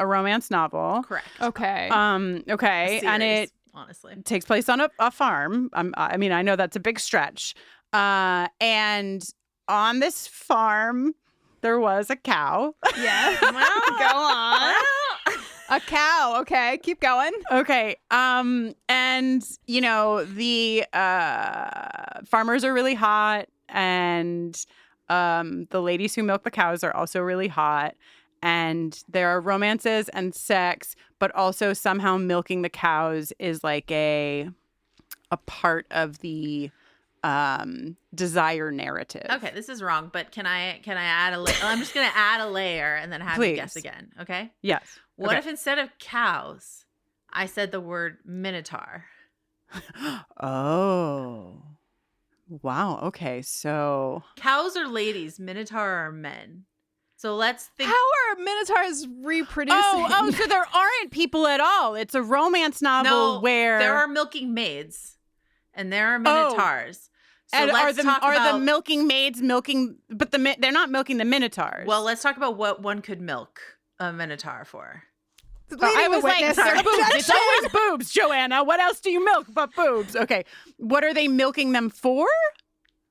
novel. Correct. Okay. Okay. Series, and it honestly takes place on a farm. I mean, I know that's a big stretch. And on this farm, there was a cow. Yeah. Go on. A cow. Okay. Keep going. Okay. And, you know, the farmers are really hot, and the ladies who milk the cows are also really hot. And there are romances and sex, but also somehow milking the cows is like a part of the desire narrative. Okay, this is wrong, but can I add a layer? I'm just going to add a layer and then have you guess again, okay? Yes. What if instead of cows, I said the word minotaur? Oh. Wow. Okay, so cows are ladies, minotaur are men. So let's think. How are minotaurs reproducing? Oh, so there aren't people at all. It's a romance novel where there are milking maids and there are minotaurs. So and let's talk about the milking maids milking, but they're not milking the minotaurs. Well, let's talk about what one could milk a minotaur for. I was like, boobs. It's always boobs, Joanna. What else do you milk but boobs? Okay. What are they milking them for?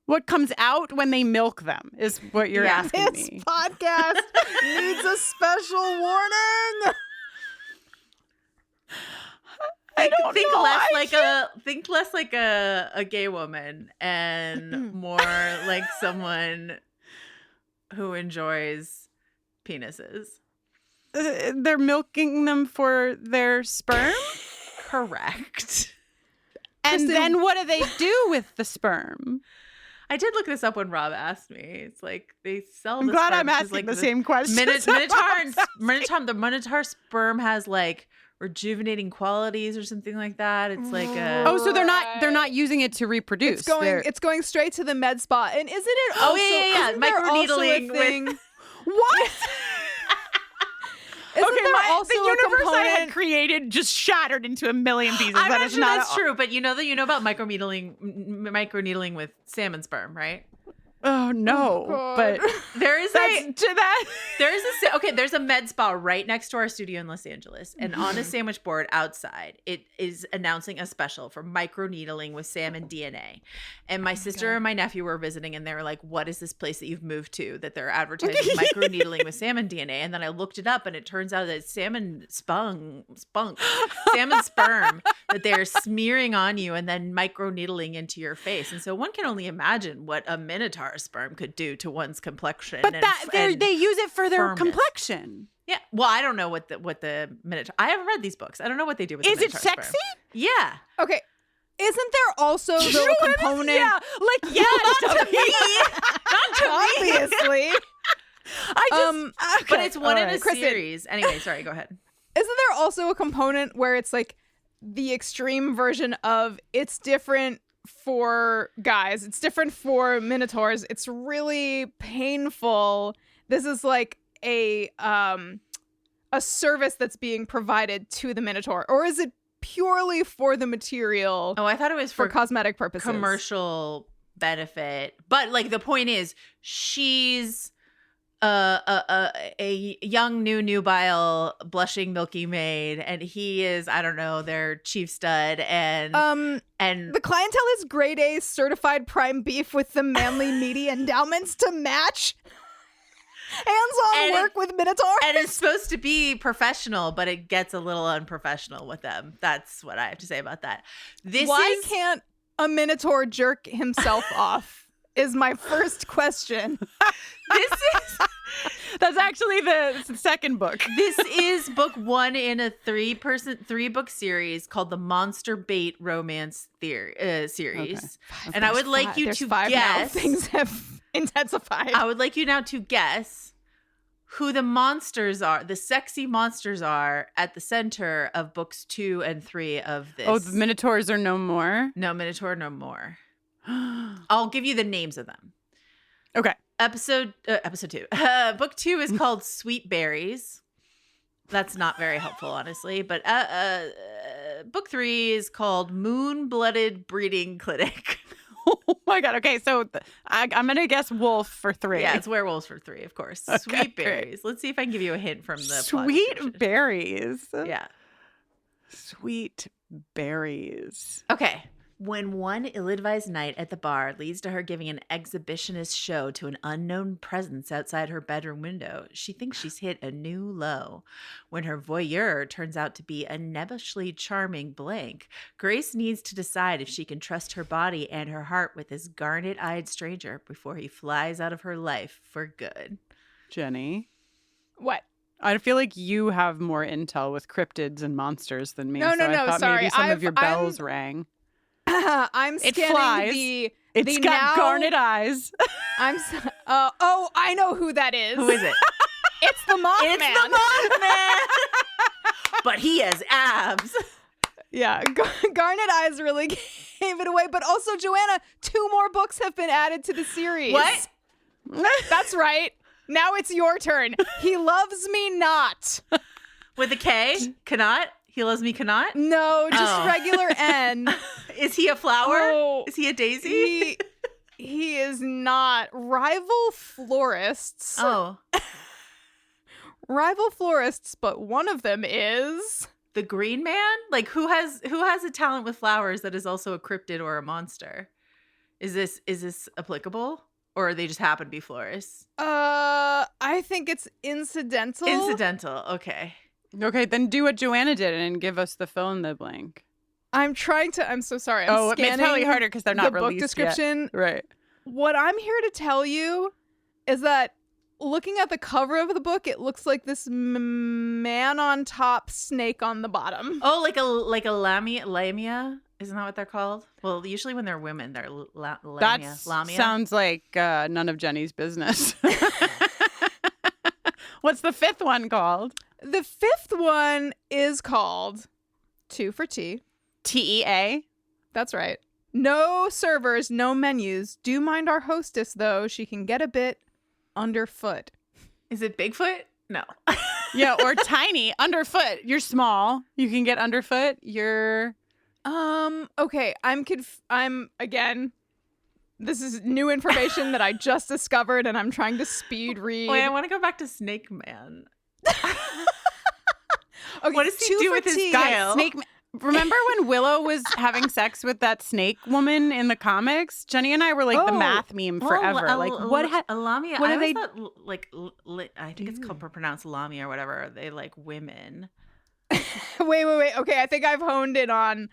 What comes out when they milk them is what you're asking me. This podcast needs a special warning. Think less like a gay woman and more like someone who enjoys penises. They're milking them for their sperm? Correct. And then what do they do with the sperm? I did look this up when Rob asked me. It's like they sell I'm glad I'm asking the same question. The minotaur sperm has like rejuvenating qualities or something like that. It's like a so they're not using it to reproduce. It's going straight to the med spa. And isn't it also microneedling with what? Isn't okay, there also the universe I had created just shattered into a million pieces. I'm not sure that's true, but you know about microneedling with salmon sperm, right? Oh no! But there's a med spa right next to our studio in Los Angeles, and on a sandwich board outside, it is announcing a special for microneedling with salmon DNA. And my sister and my nephew were visiting, and they were like, "What is this place that you've moved to that they're advertising microneedling with salmon DNA?" And then I looked it up, and it turns out that it's salmon sperm that they're smearing on you and then microneedling into your face. And so one can only imagine what a minotaur sperm could do to one's complexion. But they use it for their complexion. Yeah. Well, I don't know what the Minotaur. I haven't read these books. I don't know what they do with. Is the it Minotaur sexy? sperm. Yeah. Okay. Isn't there also the component? Yeah, like Not to me. Not to me. Obviously. I just, But it's one in a Kristen. series. Anyway, sorry. Go ahead. Isn't there also a component where it's like the extreme version of it's different for guys, it's different for minotaurs, it's really painful. This is like a service that's being provided to the minotaur, or is it purely for the material? Oh, I thought it was for cosmetic purposes, commercial benefit. But like the point is, she's a young nubile blushing milky maid, and he is, I don't know, their chief stud, and the clientele is grade A certified prime beef with the manly meaty endowments to match. Hands-on work with minotaurs. And it's supposed to be professional, but it gets a little unprofessional with them. That's what I have to say about that. Why can't a minotaur jerk himself off? Is my first question. That's actually the second book. This is book 1 in a 3-book series called the Monster Bait Romance series. Okay. And I would like you to guess. Now. Things have intensified. I would like you now to guess who the monsters are, the sexy monsters are at the center of books 2 and 3 of this. Oh, the Minotaurs are no more? No, Minotaur no more. I'll give you the names of them. Okay. Episode 2. Book 2 is called Sweet Berries. That's not very helpful, honestly. But book 3 is called Moon-Blooded Breeding Clinic. Oh my God. Okay, so I'm going to guess wolf for 3. Yeah, it's werewolves for 3, of course. Okay, Sweet Berries. Let's see if I can give you a hint from the plot Sweet description. berries. Yeah. Sweet berries. Okay. When one ill-advised night at the bar leads to her giving an exhibitionist show to an unknown presence outside her bedroom window, she thinks she's hit a new low. When her voyeur turns out to be a nebbishly charming blank, Grace needs to decide if she can trust her body and her heart with this garnet-eyed stranger before he flies out of her life for good. Jenny? What? I feel like you have more intel with cryptids and monsters than me. No, I thought sorry. maybe some of your bells rang. I'm It scanning flies. It's got garnet eyes. I know who that is. Who is it? It's the Mothman. It's the Mothman! But he has abs. Yeah, Garnet Eyes really gave it away. But also, Joanna, 2 more books have been added to the series. What? That's right. Now it's your turn. He loves me not. With a K? Cannot? He loves me cannot? No, just regular N. Is he a flower? Oh, is he a daisy? He is not. Rival florists. Oh. Rival florists, but one of them is the Green Man? Like who has a talent with flowers that is also a cryptid or a monster? Is this applicable? Or they just happen to be florists? I think it's incidental. Incidental, okay. Okay, then do what Joanna did and give us the fill in the blank. I'm so sorry. It's probably harder because they're not the released book description. Yet. Right. What I'm here to tell you is that looking at the cover of the book, it looks like this man on top, snake on the bottom. Oh, like a lamia? Isn't that what they're called? Well, usually when they're women, they're lamia. Sounds like none of Jenny's business. What's the 5th one called? The 5th one is called 2 for Tea. TEA? That's right. No servers, no menus. Do mind our hostess, though. She can get a bit underfoot. Is it Bigfoot? No. Yeah, or tiny. Underfoot. You're small. You can get underfoot. You're... Okay. I'm again... This is new information that I just discovered, and I'm trying to speed read. Wait, I want to go back to Snake Man. Okay, what does he do with his tail? Snake. Remember when Willow was having sex with that snake woman in the comics? Jenny and I were like the math meme forever. A lamia? What I are they? thought, I think it's called pronounced lamia or whatever. Are they like women? Wait. Okay, I think I've honed it on.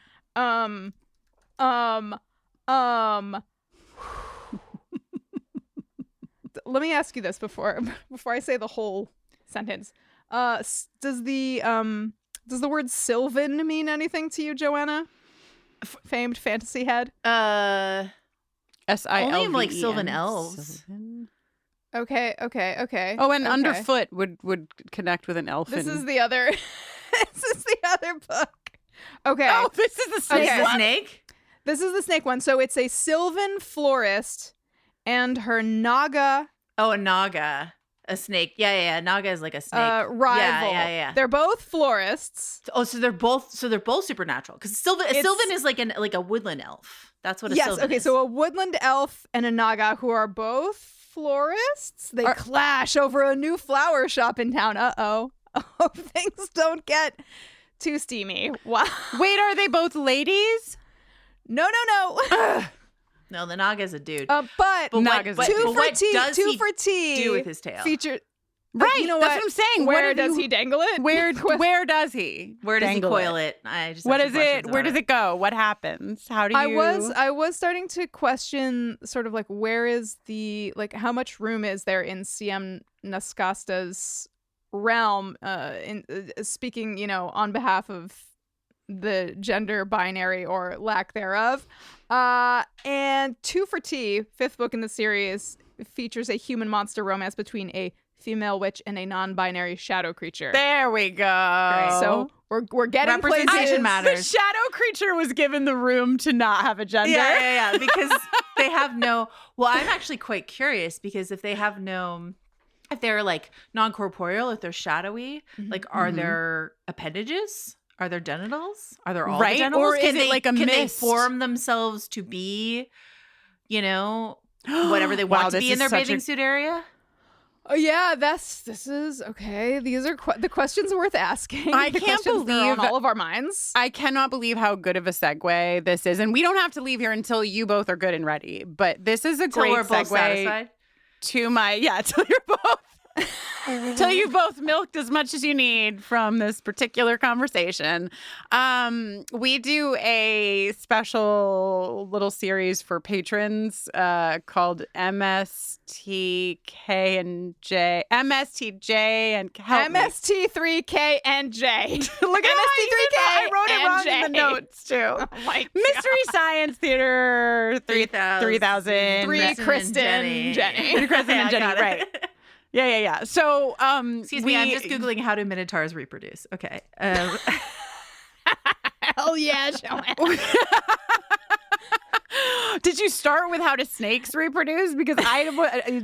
Let me ask you this before I say the whole sentence. Does the word Sylvan mean anything to you, Joanna? Famed fantasy head. SILVEN. Only in like Sylvan elves. Okay. Oh, and underfoot would connect with an elfin. This is the other. This is the other book. Okay. Oh, this is the snake. Okay. Snake. This is the snake one. So it's a Sylvan florist and her Naga. Oh, a Naga. A snake. Yeah. Naga is like a snake. Rival. Yeah. They're both florists. Oh, so they're both supernatural. Because Sylvan is like a woodland elf. That's what a Sylvan is. Okay, so a woodland elf and a Naga who are both florists. They clash over a new flower shop in town. Uh-oh. Hope things don't get too steamy. Wow. Wait, are they both ladies? No. No, the Naga is a dude. But Naga's a dude. two for tea. Do with his tail? Right, you know that's what I'm saying. Where does he dangle it? Where does he? Where does he dangle coil it? I just have what some is questions it? Where about does it go? What happens? How do you? I was starting to question sort of like where is the how much room is there in CM Nascasta's realm? In speaking, on behalf of the gender binary or lack thereof. And Two for Tea, fifth book in the series, features a human monster romance between a female witch and a non-binary shadow creature. There we go. Great. So we're getting representation places. matters. The shadow creature was given the room to not have a gender. Yeah. Because they have no. Well, I'm actually quite curious because if they have no. If they're like non-corporeal, if they're shadowy, are there appendages? Are there genitals? Are there all the genitals? Or is it like a can they mist? form themselves to be, whatever they want to be in their bathing suit area? Oh yeah, this is okay. These are the questions worth asking. I The can't questions that are believe on all of our minds. I cannot believe how good of a segue this is, and we don't have to leave here until you both are good and ready. But this is a great we're both segue satisfied? to my till you're both. Till you've both milked as much as you need from this particular conversation. We do a special little series for patrons called MSTK and J. MSTJ and MST3K and J. Look at MST3K. I wrote it wrong in the J. notes too. Oh my Mystery Science Theater 3000. 3 Kristen, Jenny. 3 Kristen and Jenny, right. Yeah. So, excuse me, I'm just Googling how do minotaurs reproduce. Okay. Hell yeah, Joanna. Did you start with how do snakes reproduce? Because I'd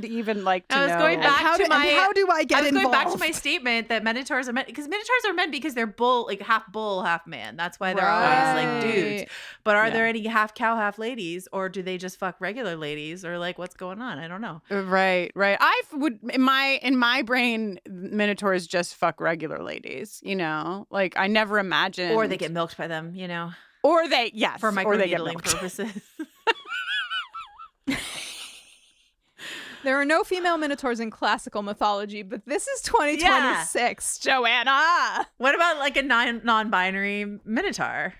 even like to know. I was going back how to my. How do I get I was involved? going back to my statement that minotaurs are men because minotaurs are men because they're half bull, half man. That's why they're always like dudes. But are there any half cow, half ladies, or do they just fuck regular ladies, or like what's going on? I don't know. Right. I would in my brain, minotaurs just fuck regular ladies. Like I never imagined. Or they get milked by them. Or they for microneedling purposes. purposes. There are no female minotaurs in classical mythology, but this is 2026, Joanna. What about like a non-binary minotaur?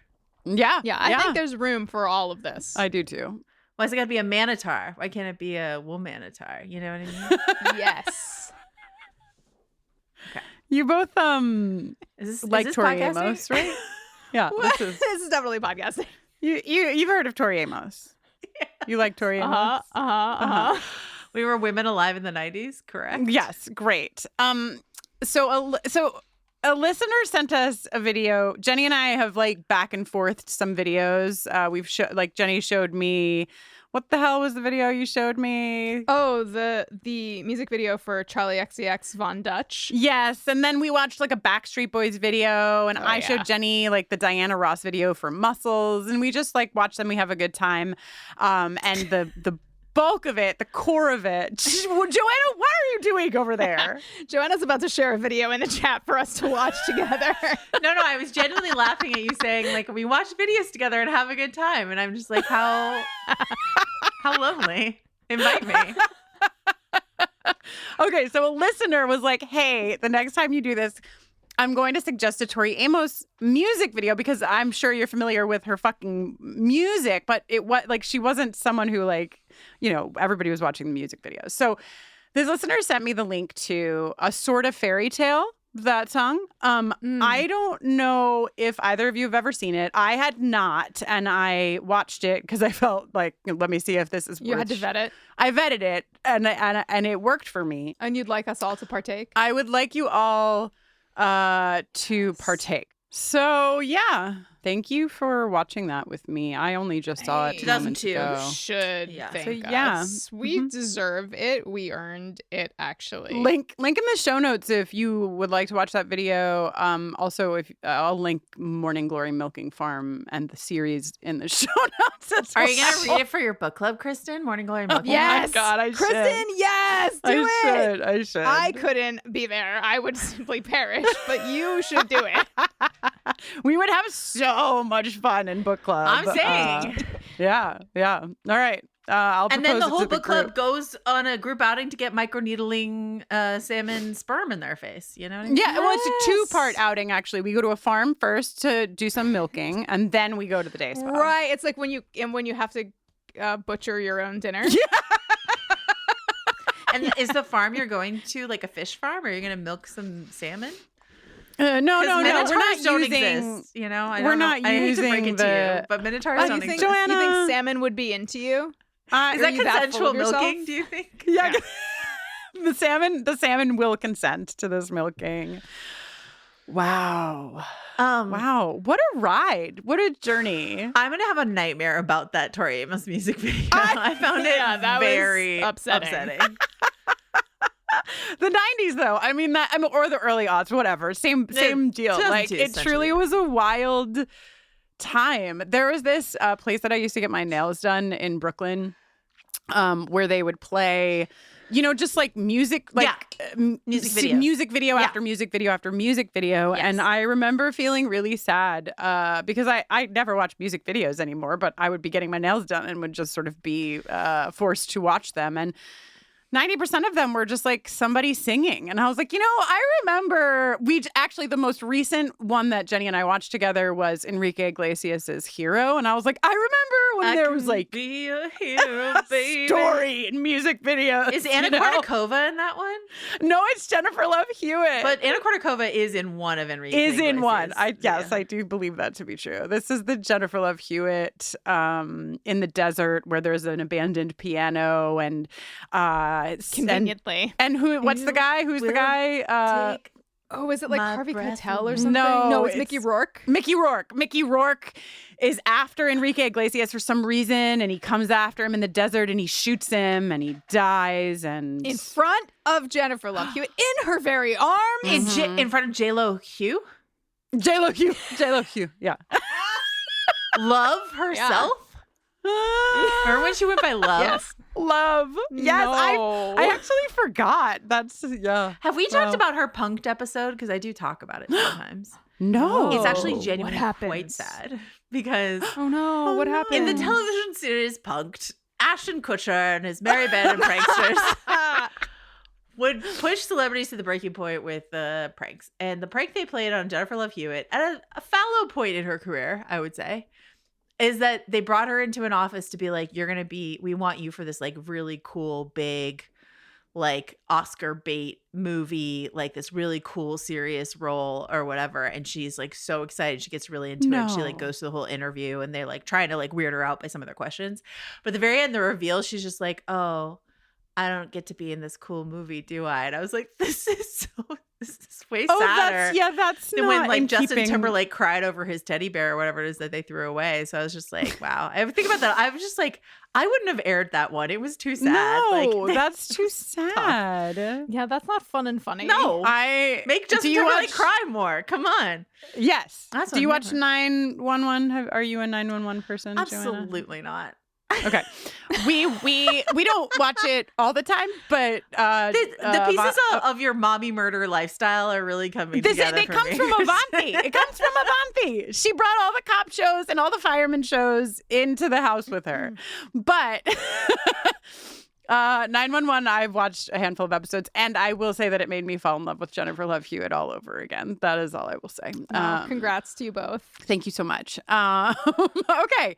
Yeah. I think there's room for all of this. I do too. Why is it got to be a manitar? Why can't it be a womanitar? You know what I mean? Yes. Okay. You both is like this Tori podcasting? Amos, right? Yeah. This is definitely podcasting. You've heard of Tori Amos. Yeah. You like Tori Amos? We were women alive in the 90s, correct? Yes, great. So a listener sent us a video. Jenny and I have back and forth some videos. Jenny showed me. What the hell was the video you showed me? Oh, the music video for Charlie XCX Von Dutch. Yes, and then we watched a Backstreet Boys video, and I showed Jenny the Diana Ross video for Muscles, and we just watch them. We have a good time, and the bulk of it, the core of it. Joanna, what are you doing over there? Joanna's about to share a video in the chat for us to watch together. No, I was genuinely laughing at you saying we watch videos together and have a good time, and I'm just how lovely. Invite me. Okay, so a listener was like, "Hey, the next time you do this, I'm going to suggest a Tori Amos music video because I'm sure you're familiar with her fucking music, but she wasn't someone who everybody was watching the music videos." So this listener sent me the link to A Sort of Fairy Tale that song. I don't know if either of you have ever seen it. I had not, and I watched it because I felt like, let me see if this is. You had to vet it. I vetted it, and it worked for me. And you'd like us all to partake? I would like you all to partake. So yeah, thank you for watching that with me. I only just saw it 2002. ago. Should thank us. We deserve it. We earned it, actually. Link in the show notes if you would like to watch that video. Also, if I'll link Morning Glory Milking Farm and the series in the show notes. Are you gonna read it for your book club, Kristen? Morning Glory Milking. Yes, Oh my God, I Kristen. should. Yes, do it. I should. I couldn't be there. I would simply perish. But you should do it. We would have so much fun in book club. I'm saying. Yeah. All right. I'll And then propose the it whole to book club group. goes on a group outing to get microneedling salmon sperm in their face. You know what I mean? Yeah, well, it's a two-part outing, actually. We go to a farm first to do some milking, and then we go to the day spa. Right. It's like when you have to butcher your own dinner. And is the farm you're going to like a fish farm, or are you going to milk some salmon? No. We're not don't using. exist, you know, We're not I hate to break using it to the. you, but minotaurs don't exist. Joanna, You think salmon would be into you? Is that Are you that full consensual of yourself? milking? Do you think? Yeah. The salmon will consent to this milking. Wow. Wow. What a ride. What a journey. I'm gonna have a nightmare about that Tori Amos music video. I found it that was very upsetting. The 90s, though. I mean, or the early aughts, whatever. Same deal. Like, it truly was a wild time. There was this place that I used to get my nails done in Brooklyn, where they would play, just like music, music video after music video after music video. Yes. And I remember feeling really sad because I never watch music videos anymore, but I would be getting my nails done and would just sort of be forced to watch them. And 90% of them were just like somebody singing. And I was like, I remember the most recent one that Jenny and I watched together was Enrique Iglesias's Hero. And I was like, I remember when there was like be a hero, baby. story in music videos. Is Anna Kournikova in that one? No, it's Jennifer Love Hewitt. But Anna Kournikova is in one of Enrique Is Iglesias. in one. I do believe that to be true. This is the Jennifer Love Hewitt in the desert where there's an abandoned piano and Conveniently. And what's the guy? Who's the guy? Is it like Harvey breath Keitel or something? No, it's Mickey Rourke. Mickey Rourke is after Enrique Iglesias for some reason, and he comes after him in the desert, and he shoots him, and he dies, and In front of Jennifer Love Hewitt, in her very arms. In front of J-Lo Hugh? J-Lo Hugh, yeah. Love herself? Remember when she went by Love? Yes. Love. Yes, No. I actually forgot. That's, yeah. Have we talked about her punked episode? Because I do talk about it sometimes. No. It's actually genuinely What quite happens? sad. Because Oh no, what happened? in the television series Punked, Ashton Kutcher and his merry band of pranksters would push celebrities to the breaking point with pranks. And the prank they played on Jennifer Love Hewitt at a fallow point in her career, I would say, is that they brought her into an office to be like, we want you for this like really cool, big, like Oscar bait movie, like this really cool, serious role or whatever. And she's like so excited. She gets really into it. She like goes through the whole interview and they're like trying to like weird her out by some of their questions. But at the very end, the reveal, she's just like, oh, I don't get to be in this cool movie, do I? And I was like, this is way sadder. That's than not when like in Justin keeping. Timberlake cried over his teddy bear or whatever it is that they threw away. So I was just like, wow. I think about that. I was just like, I wouldn't have aired that one. It was too sad. No, Like, that's too sad. Yeah, that's not fun and funny. No, make Justin Timberlake cry more. Come on. Yes. That's Do you what watch I'm 911? Are you a 911 person, Joanna? Absolutely not. Okay. We don't watch it all the time, but The pieces of your mommy murder lifestyle are really coming together. It comes from Avanti. It comes from Avanti. She brought all the cop shows and all the fireman shows into the house with her. But 911, I've watched a handful of episodes, and I will say that it made me fall in love with Jennifer Love Hewitt all over again. That is all I will say. Congrats to you both. Thank you so much. Okay.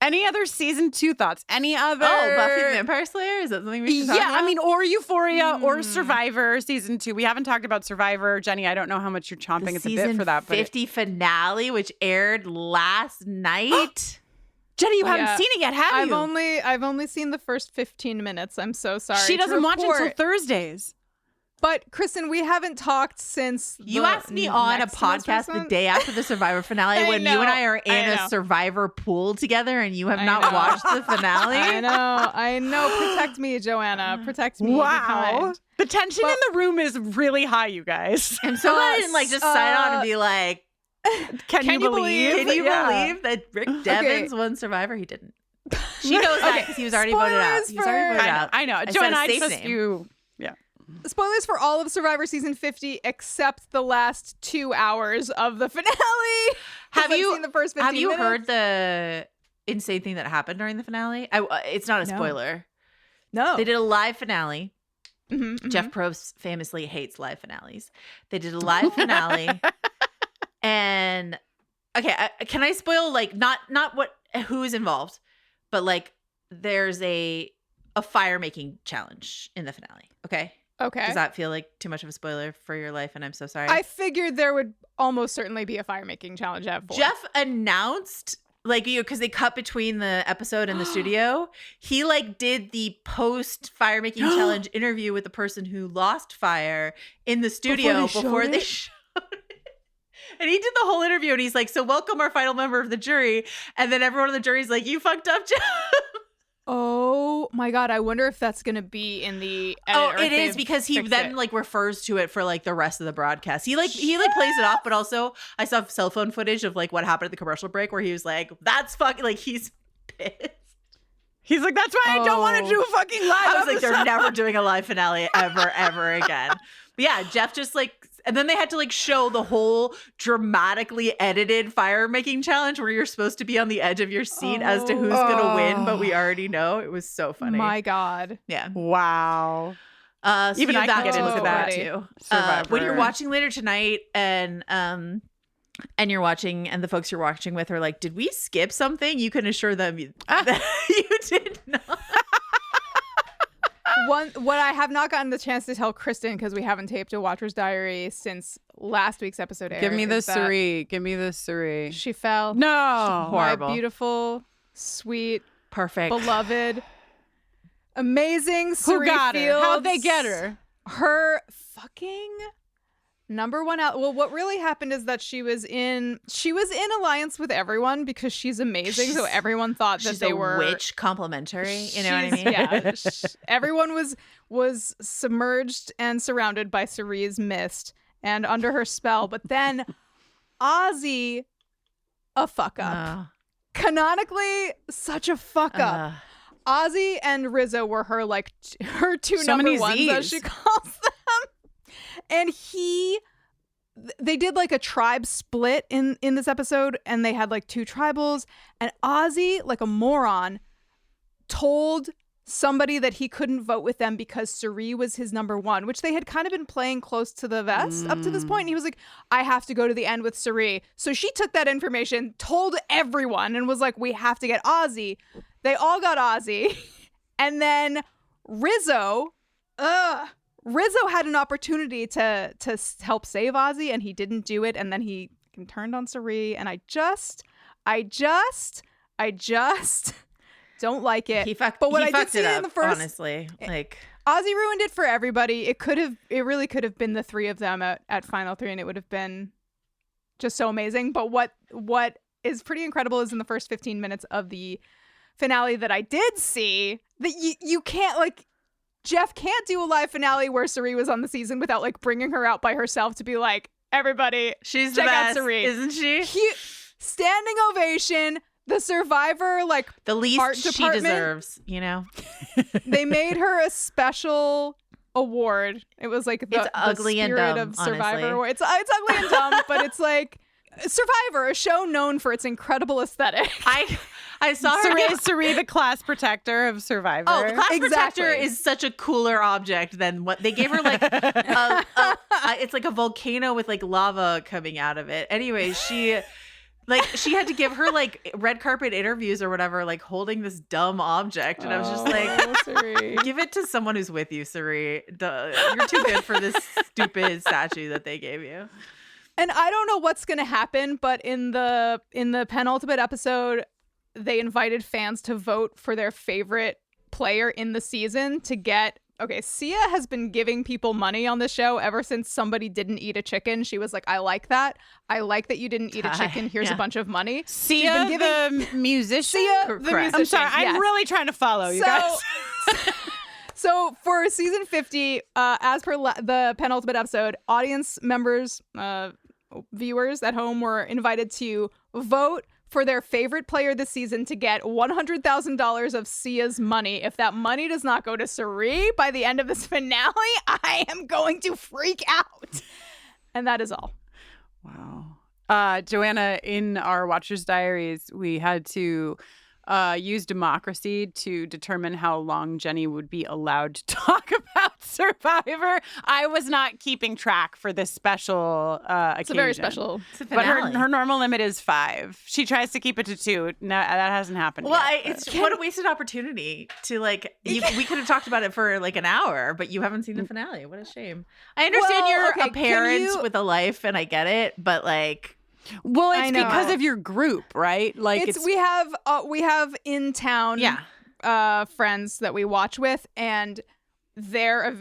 Any other season 2 thoughts? Any other? Oh, Buffy the Vampire Slayer? Is that something we should talk about? I mean, or Euphoria or Survivor season 2. We haven't talked about Survivor. Jenny, I don't know how much you're chomping at the bit for that. But 50 finale, which aired last night. Jenny, you haven't seen it yet, have you? I've only seen the first 15 minutes. I'm so sorry. She doesn't watch until Thursdays. But Kristin, we haven't talked since you asked me on a podcast the day after the Survivor finale when you and I are in a Survivor pool together and you have not watched the finale. I know. Protect me, Joanna. Protect me. Wow. The tension in the room is really high, you guys. I'm so glad I didn't just sign on and be like, Can you believe? Can you believe that Rick Devens won Survivor? He didn't. She knows that because he was already voted out. I know. Joanna, I trust you. Yeah. Spoilers for all of Survivor season 50 except the last 2 hours of the finale. Have you seen the first 15 Have you minutes? heard the insane thing that happened during the finale? It's not a spoiler. No. They did a live finale. Mm-hmm, Jeff Probst famously hates live finales. They did a live finale. And okay, can I spoil not who is involved, but there's a fire making challenge in the finale. Okay. Does that feel like too much of a spoiler for your life? And I'm so sorry. I figured there would almost certainly be a fire making challenge at 4. Jeff announced because they cut between the episode and the studio. He did the post fire making challenge interview with the person who lost fire in the studio before they showed it. And he did the whole interview and he's like, so welcome our final member of the jury. And then everyone on the jury's like, you fucked up, Jeff. Oh my God. I wonder if that's going to be in the edit. Oh, it is because he then refers to it for the rest of the broadcast. He plays it off, but also I saw cell phone footage of what happened at the commercial break where he was like, that's fucking he's pissed. He's like, that's why I don't want to do a fucking live I was episode. like, they're never doing a live finale ever again. But yeah, Jeff just and then they had to show the whole dramatically edited fire making challenge where you're supposed to be on the edge of your seat as to who's gonna win, but we already know. It was so funny. My God. Yeah. Wow. So even I can get into that too. Survivor. When you're watching later tonight and you're watching and the folks you're watching with are like, did we skip something? You can assure them that you did not. What I have not gotten the chance to tell Kristin because we haven't taped a Watcher's Diary since last week's episode aired. Give me the Suri. Give me the Suri. She fell. No. Horrible. My beautiful, sweet, perfect, beloved, amazing Suri Who got her? Fields. How'd they get her? Her fucking number one out. Well, what really happened is that she was in alliance with everyone because she's amazing. So everyone thought that they were witch complimentary. You know what I mean? Yeah. Everyone was submerged and surrounded by Cerise's mist and under her spell. But then Ozzy, a fuck up. Canonically, such a fuck up. Ozzy and Rizzo were her two number ones, as she calls them. And they did a tribe split in this episode, and they had 2 tribals, and Ozzy, like a moron, told somebody that he couldn't vote with them because Cerise was his number 1, which they had kind of been playing close to the vest up to this point. And he was like, I have to go to the end with Cerise. So she took that information, told everyone, and was like, we have to get Ozzy. They all got Ozzy. And then Rizzo had an opportunity to help save Ozzy, and he didn't do it. And then he turned on Cerise, and I just don't like it. But what I did see in the first, honestly, Ozzy ruined it for everybody. It really could have been the 3 of them at Final 3, and it would have been just so amazing. But what is pretty incredible is in the first 15 minutes of the finale that I did see that you can't Jeff can't do a live finale where Cerise was on the season without bringing her out by herself to be like, everybody, she's check the best, out Cerise, isn't she? Standing ovation. The Survivor, the least art she department, deserves, They made her a special award. It was the ugly the and Spirit dumb, of Survivor honestly. Award. It's ugly and dumb, but it's Survivor, a show known for its incredible aesthetic. I saw her Cerise, the class protector of Survivor. Oh, the class protector is such a cooler object than what they gave her. It's like a volcano with lava coming out of it. Anyway, Like, she had to give her, like, red carpet interviews or whatever, like, holding this dumb object. And I was just like, give it to someone who's with you, Suri. You're too good for this stupid statue that they gave you. And I don't know what's going to happen, but in the penultimate episode, they invited fans to vote for their favorite player in the season to get... Okay, Sia has been giving people money on the show ever since somebody didn't eat a chicken. She was like, I like that. I like that you didn't eat a chicken. Here's a bunch of money. Sia, the musician? The musician, I'm sorry. yes. I'm really trying to follow you guys. So for season 50, as per the penultimate episode, audience members, viewers at home were invited to vote for their favorite player this season to get $100,000 of Sia's money. If that money does not go to Suri by the end of this finale, I am going to freak out. And that is all. Wow. Joanna, in our Watcher's Diaries, we had to use democracy to determine how long Jenny would be allowed to talk about Survivor. I was not keeping track for this special occasion. It's a very special But her normal limit is 5. She tries to keep it to 2. No, that hasn't happened yet. What a wasted opportunity to, like, we could have talked about it for like an hour, but you haven't seen the finale. What a shame. I understand you're a parent with a life, and I get it, but like... Well, it's because of your group, right? Like we have in town friends that we watch with, and their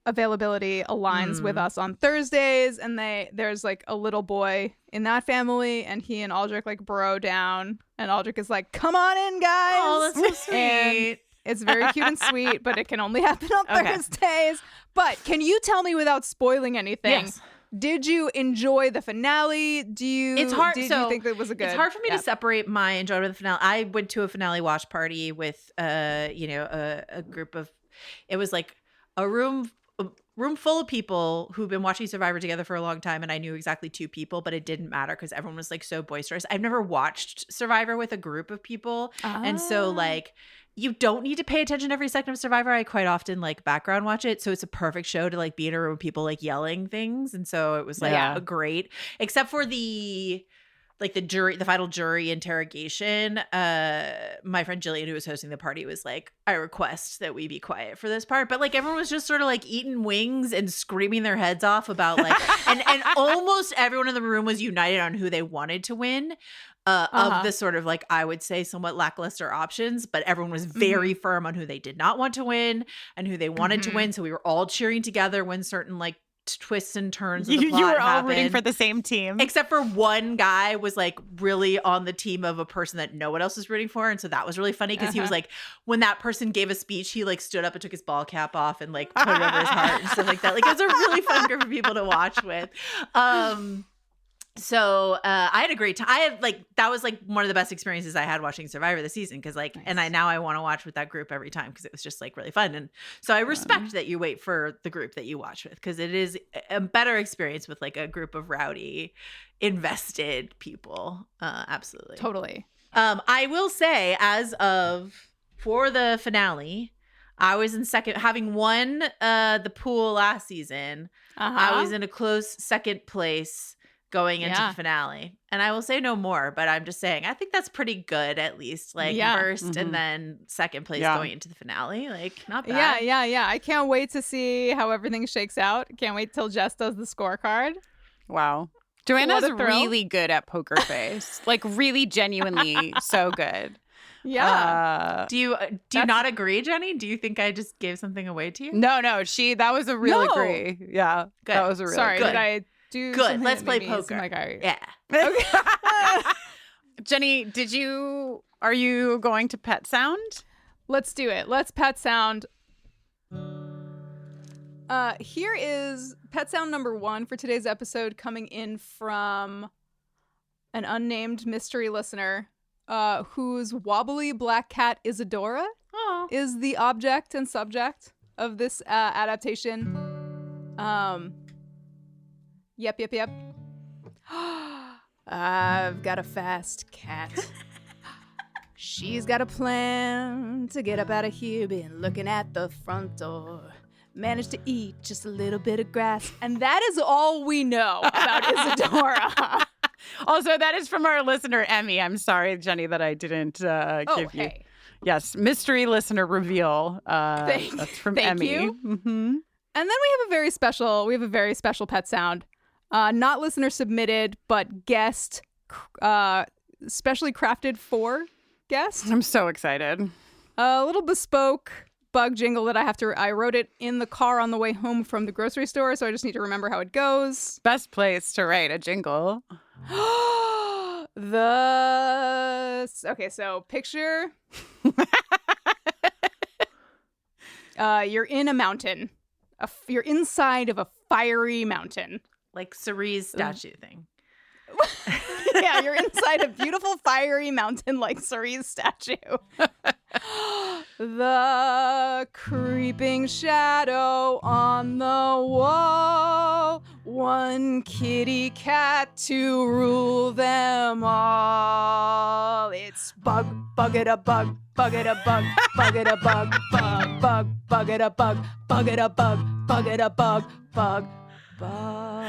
availability aligns with us on Thursdays, and there's like a little boy in that family, and he and Aldrich like bro down, and Aldrich is like, come on in, guys. Oh, that's so sweet. And it's very cute and sweet, but it can only happen on Thursdays. But can you tell me without spoiling anything? Yes. Did you enjoy the finale? It's hard. Did you think it was a good? It's hard for me to separate my enjoyment of the finale. I went to a finale watch party with, a group of. It was like a room full of people who've been watching Survivor together for a long time, and I knew exactly 2 people, but it didn't matter because everyone was like so boisterous. I've never watched Survivor with a group of people, and so like. You don't need to pay attention every second of Survivor. I quite often like background watch it. So it's a perfect show to like be in a room with people like yelling things. And so it was like great, except for the final jury interrogation. My friend Jillian, who was hosting the party, was like, I request that we be quiet for this part. But like everyone was just sort of like eating wings and screaming their heads off about like, and almost everyone in the room was united on who they wanted to win. Of the sort of like, I would say somewhat lackluster options, but everyone was very firm on who they did not want to win and who they wanted to win. So we were all cheering together when certain like twists and turns of the plot you were all happened. rooting for the same team. Except for one guy was like really on the team of a person that no one else was rooting for. And so that was really funny because he was like, when that person gave a speech, he like stood up and took his ball cap off and like put it over his heart and stuff like that. Like it was a really fun group of people to watch with. So I had a great time. That was like one of the best experiences I had watching Survivor this season because like, and now I want to watch with that group every time because it was just like really fun. And so I respect that you wait for the group that you watch with because it is a better experience with like a group of rowdy, invested people. Absolutely. Totally. I will say for the finale, I was in second, having won the pool last season. I was in a close second place going into the finale. And I will say no more, but I'm just saying, I think that's pretty good, at least. Like first and then second place going into the finale. Like, not bad. Yeah. I can't wait to see how everything shakes out. Can't wait till Jess does the scorecard. Wow. Joanna's really good at poker face. Like, really genuinely so good. Yeah. Do you not agree, Jenny? Do you think I just gave something away to you? No. That was a real agree. Yeah. Good. That was a real Sorry, good. Did I do good? Let's that play maybe poker. Like yeah. Okay. Jenny, are you going to pet sound? Let's do it. Let's pet sound. Here is pet sound number 1 for today's episode, coming in from an unnamed mystery listener, whose wobbly black cat Isadora is the object and subject of this adaptation. Yep. I've got a fast cat. She's got a plan to get up out of here. Been looking at the front door. Managed to eat just a little bit of grass. And that is all we know about Isadora. Also, that is from our listener, Emmy. I'm sorry, Jenny, that I didn't give you. Yes, mystery listener reveal. That's from Emmy. You. Mm-hmm. And then we have a very special pet sound. Not listener submitted, but guest, specially crafted for guest. I'm so excited. A little bespoke bug jingle that I wrote it in the car on the way home from the grocery store, so I just need to remember how it goes. Best place to write a jingle. Okay, so picture you're in a mountain. You're inside of a fiery mountain. Like Cerie's statue thing. Yeah, you're inside a beautiful fiery mountain like Cerie's statue. The creeping shadow on the wall. One kitty cat to rule them all. It's bug, bug-it a bug, bug-it a bug, bug-it a bug, bug, bug, bug-it a bug, bug-it a bug, bug-it a bug, bug, bug.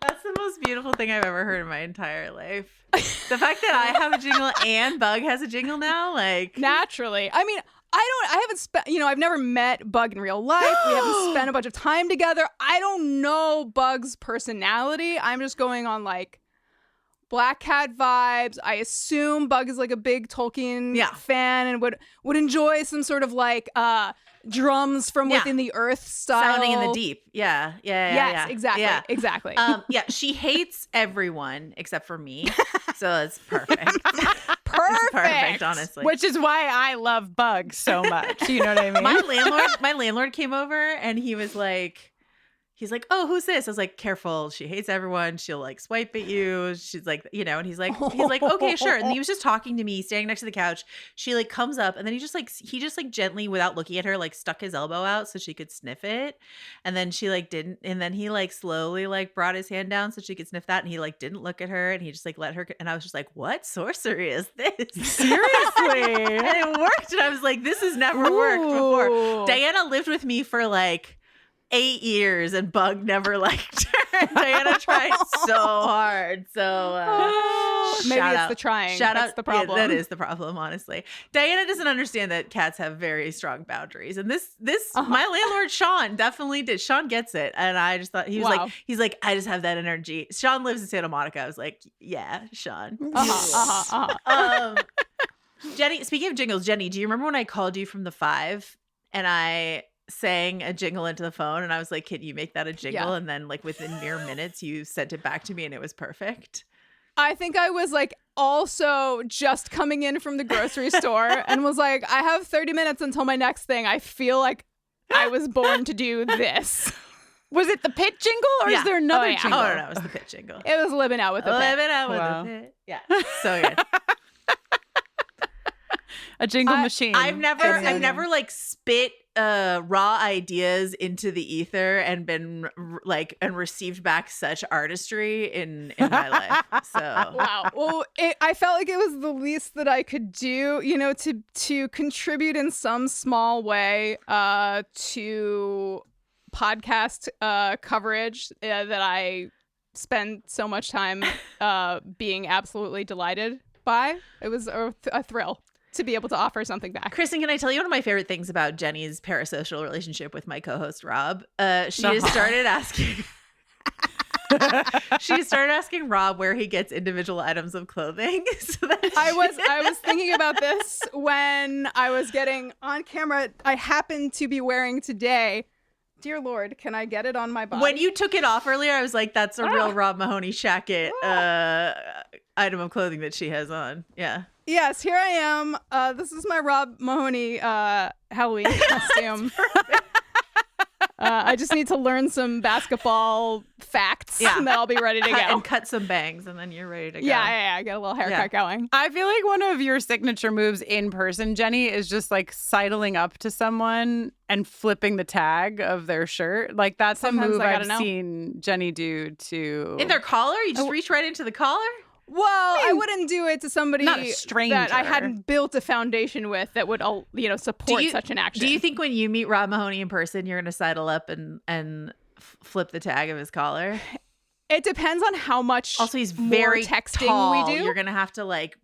That's the most beautiful thing I've ever heard in my entire life. The fact that I have a jingle and Bug has a jingle now, like naturally. I mean, I've never met Bug in real life. We haven't spent a bunch of time together. I don't know Bug's personality. I'm just going on like Black Cat vibes. I assume Bug is like a big Tolkien fan and would enjoy some sort of like drums from within the earth style. Sounding in the deep. Yeah. Yes, exactly. She hates everyone except for me. So it's perfect. Perfect. Perfect, honestly. Which is why I love Bug so much. You know what I mean? My landlord came over and he's like, oh, who's this? I was like, careful. She hates everyone. She'll like swipe at you. She's like, and he's like, okay, sure. And he was just talking to me, standing next to the couch. She like comes up and then he just like gently, without looking at her, like stuck his elbow out so she could sniff it. And then she like didn't. And then he like slowly like brought his hand down so she could sniff that. And he like didn't look at her and he just like let her. And I was just like, what sorcery is this? Seriously. And it worked. And I was like, this has never worked before. Diana lived with me for like 8 years and Bug never liked her. Diana tried so hard. So maybe it's the trying. That's the problem. Yeah, that is the problem, honestly. Diana doesn't understand that cats have very strong boundaries. And this my landlord Sean definitely did. Sean gets it. And I just thought he's like, I just have that energy. Sean lives in Santa Monica. I was like, yeah, Sean. Jenny, speaking of jingles, Jenny, do you remember when I called you from the 5 and I sang a jingle into the phone and I was like, can you make that a jingle? And then like within mere minutes you sent it back to me and it was perfect. I think I was like also just coming in from the grocery store and was like, I have 30 minutes until my next thing. I feel like I was born to do this. Was it the pit jingle or is there another jingle? Oh, no, it was the pit jingle. It was living out with the pit. Living out with the pit. Yeah. So good. A jingle machine. I've never like spit raw ideas into the ether and been like and received back such artistry in my life. So wow. Well, I felt like it was the least that I could do, to contribute in some small way to podcast coverage that I spend so much time being absolutely delighted by. It was a thrill to be able to offer something back. Kristen, can I tell you one of my favorite things about Jenny's parasocial relationship with my co-host Rob? She has started asking Rob where he gets individual items of clothing. So that I was thinking about this when I was getting on camera. I happened to be wearing today. Dear Lord, can I get it on my body? When you took it off earlier, I was like, that's a real Rob Mahoney Shackett item of clothing that she has on. Yeah. Yes, here I am. This is my Rob Mahoney Halloween costume. I just need to learn some basketball facts, and then I'll be ready to go. And cut some bangs, and then you're ready to go. Yeah, I get a little haircut going. I feel like one of your signature moves in person, Jenny, is just like sidling up to someone and flipping the tag of their shirt. Like that's Sometimes a move I've know. seen Jenny do to... In their collar? You just reach right into the collar? Well, I wouldn't do it to somebody not a stranger that I hadn't built a foundation with that would, support such an action. Do you think when you meet Rob Mahoney in person, you're going to sidle up and flip the tag of his collar? It depends on how much. Also, he's very more texting tall. we do. You're gonna have to like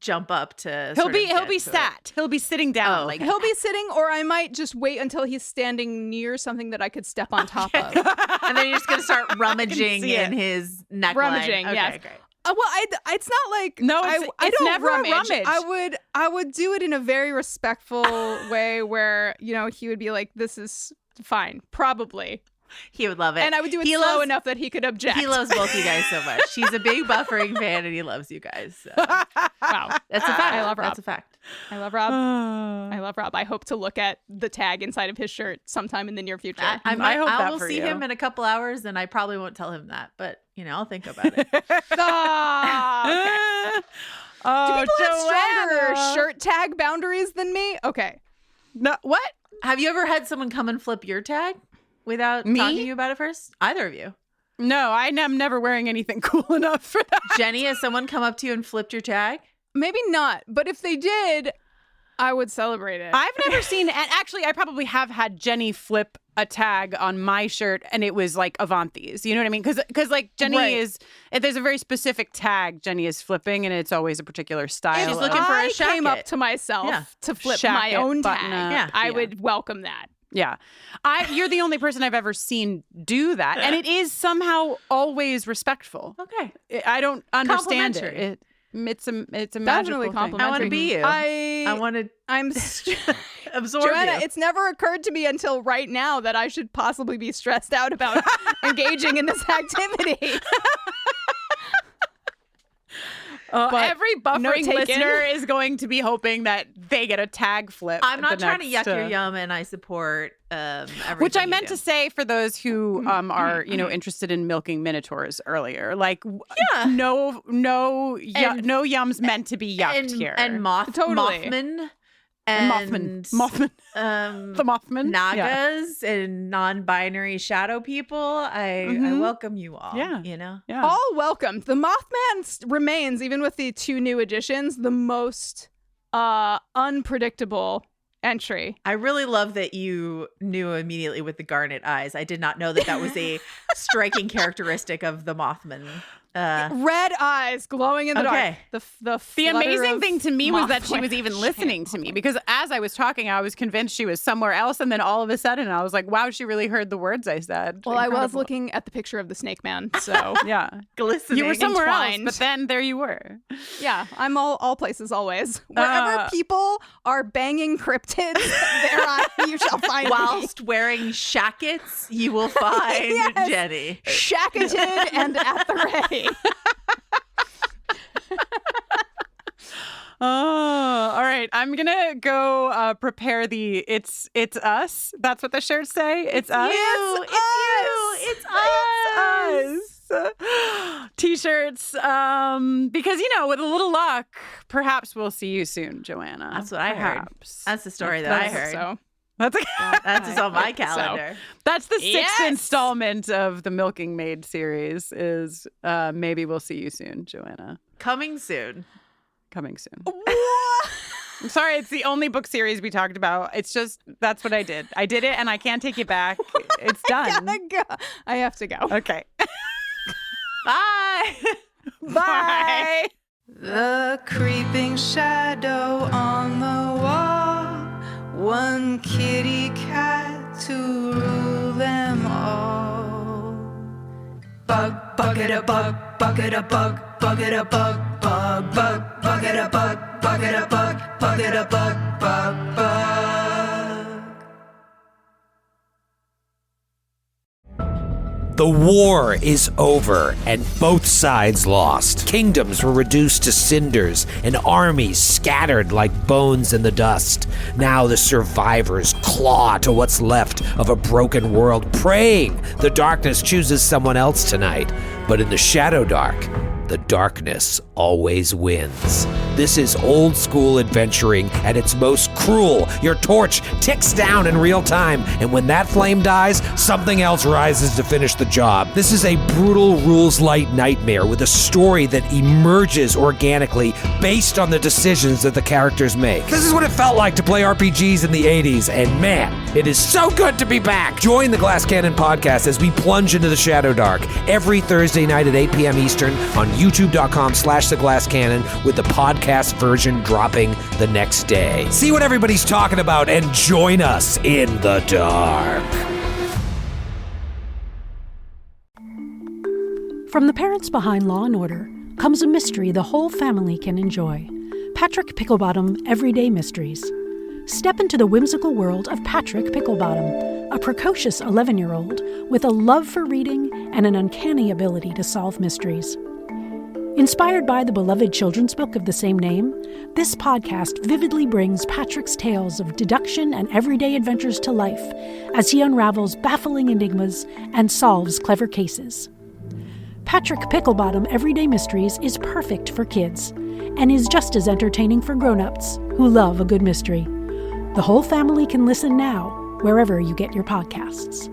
jump up to. He'll be sat. He'll be sitting down. Like He'll be sitting, or I might just wait until he's standing near something that I could step on top of. And then you're just gonna start rummaging in his neckline. Rummaging, okay, yes. Great. Well, it's not like I don't never a rummage. rummage. I would do it in a very respectful way where he would be like, "This is fine, probably." He would love it. And I would do it slow enough that he could object. He loves both you guys so much. He's a big buffering fan and he loves you guys. So. Wow. That's a fact. I love Rob. That's a fact. I love Rob. I love Rob. I hope to look at the tag inside of his shirt sometime in the near future. I hope I that will for see you. him in a couple hours and I probably won't tell him that, but I'll think about it. Okay. Oh, Do people have Joanna. stronger shirt tag boundaries than me? Okay. No, what? Have you ever had someone come and flip your tag without Me? talking to you about it first? Either of you? No, I'm never wearing anything cool enough for that. Jenny, has someone come up to you and flipped your tag? Maybe not, but if they did, I would celebrate it. I've never seen, and actually, I probably have had Jenny flip a tag on my shirt, and it was like Avanti's. You know what I mean? Because like Jenny is, there's a very specific tag Jenny is flipping, and it's always a particular style. She's looking for a I came shacket. up to myself to flip my Shacket, own button tag. up, I would welcome that. Yeah. You're the only person I've ever seen do that, and it is somehow always respectful. Okay. I don't understand Complimentary. it. It's a magical Definitely thing. complimentary. I want to be you. I want to absorb Joanna, you. it's never occurred to me until right now that I should possibly be stressed out about engaging in this activity. Every buffering note taken. listener is going to be hoping that they get a tag flip. I'm not the trying to next, yuck your yum, and I support everything. Which I you meant do. to say for those who are interested in milking minotaurs earlier, like no yums meant to be yucked here, and Mothman. And Mothman. The Mothman. Nagas and non-binary shadow people. I welcome you all. Yeah. All welcome. The Mothman remains, even with the 2 new additions, the most unpredictable entry. I really love that you knew immediately with the garnet eyes. I did not know that was a striking characteristic of the Mothman. Red eyes glowing in the dark. The amazing thing to me was that she was even listening to me, because as I was talking, I was convinced she was somewhere else, and then all of a sudden I was like, wow, she really heard the words I said. Well, Incredible. I was looking at the picture of the snake man, so yeah, glistening. You were somewhere entwined. else, but then there you were. Yeah, I'm all places always. Wherever people are banging cryptids, you shall find me. Whilst wearing shackets, you will find Jenny. Shacketed and at the ready. Oh, all right. I'm gonna go prepare the it's us. That's what the shirts say. It's us. It's us. T-shirts. Because with a little luck, perhaps we'll see you soon, Joanna. That's what I heard. That's the story that I heard. So. That's just on my calendar. That's the 6th installment of the Milking Maid series. Is maybe we'll see you soon, Joanna. Coming soon. I'm sorry, it's the only book series we talked about. It's just, that's what I did. I did it and I can't take it back. It's done. I have to go. Okay. Bye. Bye. The creeping shadow on the wall, one kitty cat to rule them all. Bug, bucket a bug, bucket a bug, bucket a bug, bug, bug, bucket a bug, bucket a bug, bucket a bug, bug, bug. The war is over, and both sides lost. Kingdoms were reduced to cinders, and armies scattered like bones in the dust. Now the survivors claw to what's left of a broken world, praying the darkness chooses someone else tonight. But in the Shadow Dark, the darkness always wins. This is old school adventuring at its most cruel. Your torch ticks down in real time, and when that flame dies, something else rises to finish the job. This is a brutal rules-light nightmare with a story that emerges organically based on the decisions that the characters make. This is what it felt like to play RPGs in the 80s, and man, it is so good to be back. Join the Glass Cannon podcast as we plunge into the Shadow Dark every Thursday night at 8 p.m. Eastern on youtube.com/theglasscannon, with the podcast version dropping the next day. See what everybody's talking about and join us in the dark. From the parents behind Law & Order comes a mystery the whole family can enjoy. Patrick Picklebottom Everyday Mysteries. Step into the whimsical world of Patrick Picklebottom, a precocious 11-year-old with a love for reading and an uncanny ability to solve mysteries. Inspired by the beloved children's book of the same name, this podcast vividly brings Patrick's tales of deduction and everyday adventures to life as he unravels baffling enigmas and solves clever cases. Patrick Picklebottom Everyday Mysteries is perfect for kids and is just as entertaining for grown-ups who love a good mystery. The whole family can listen now wherever you get your podcasts.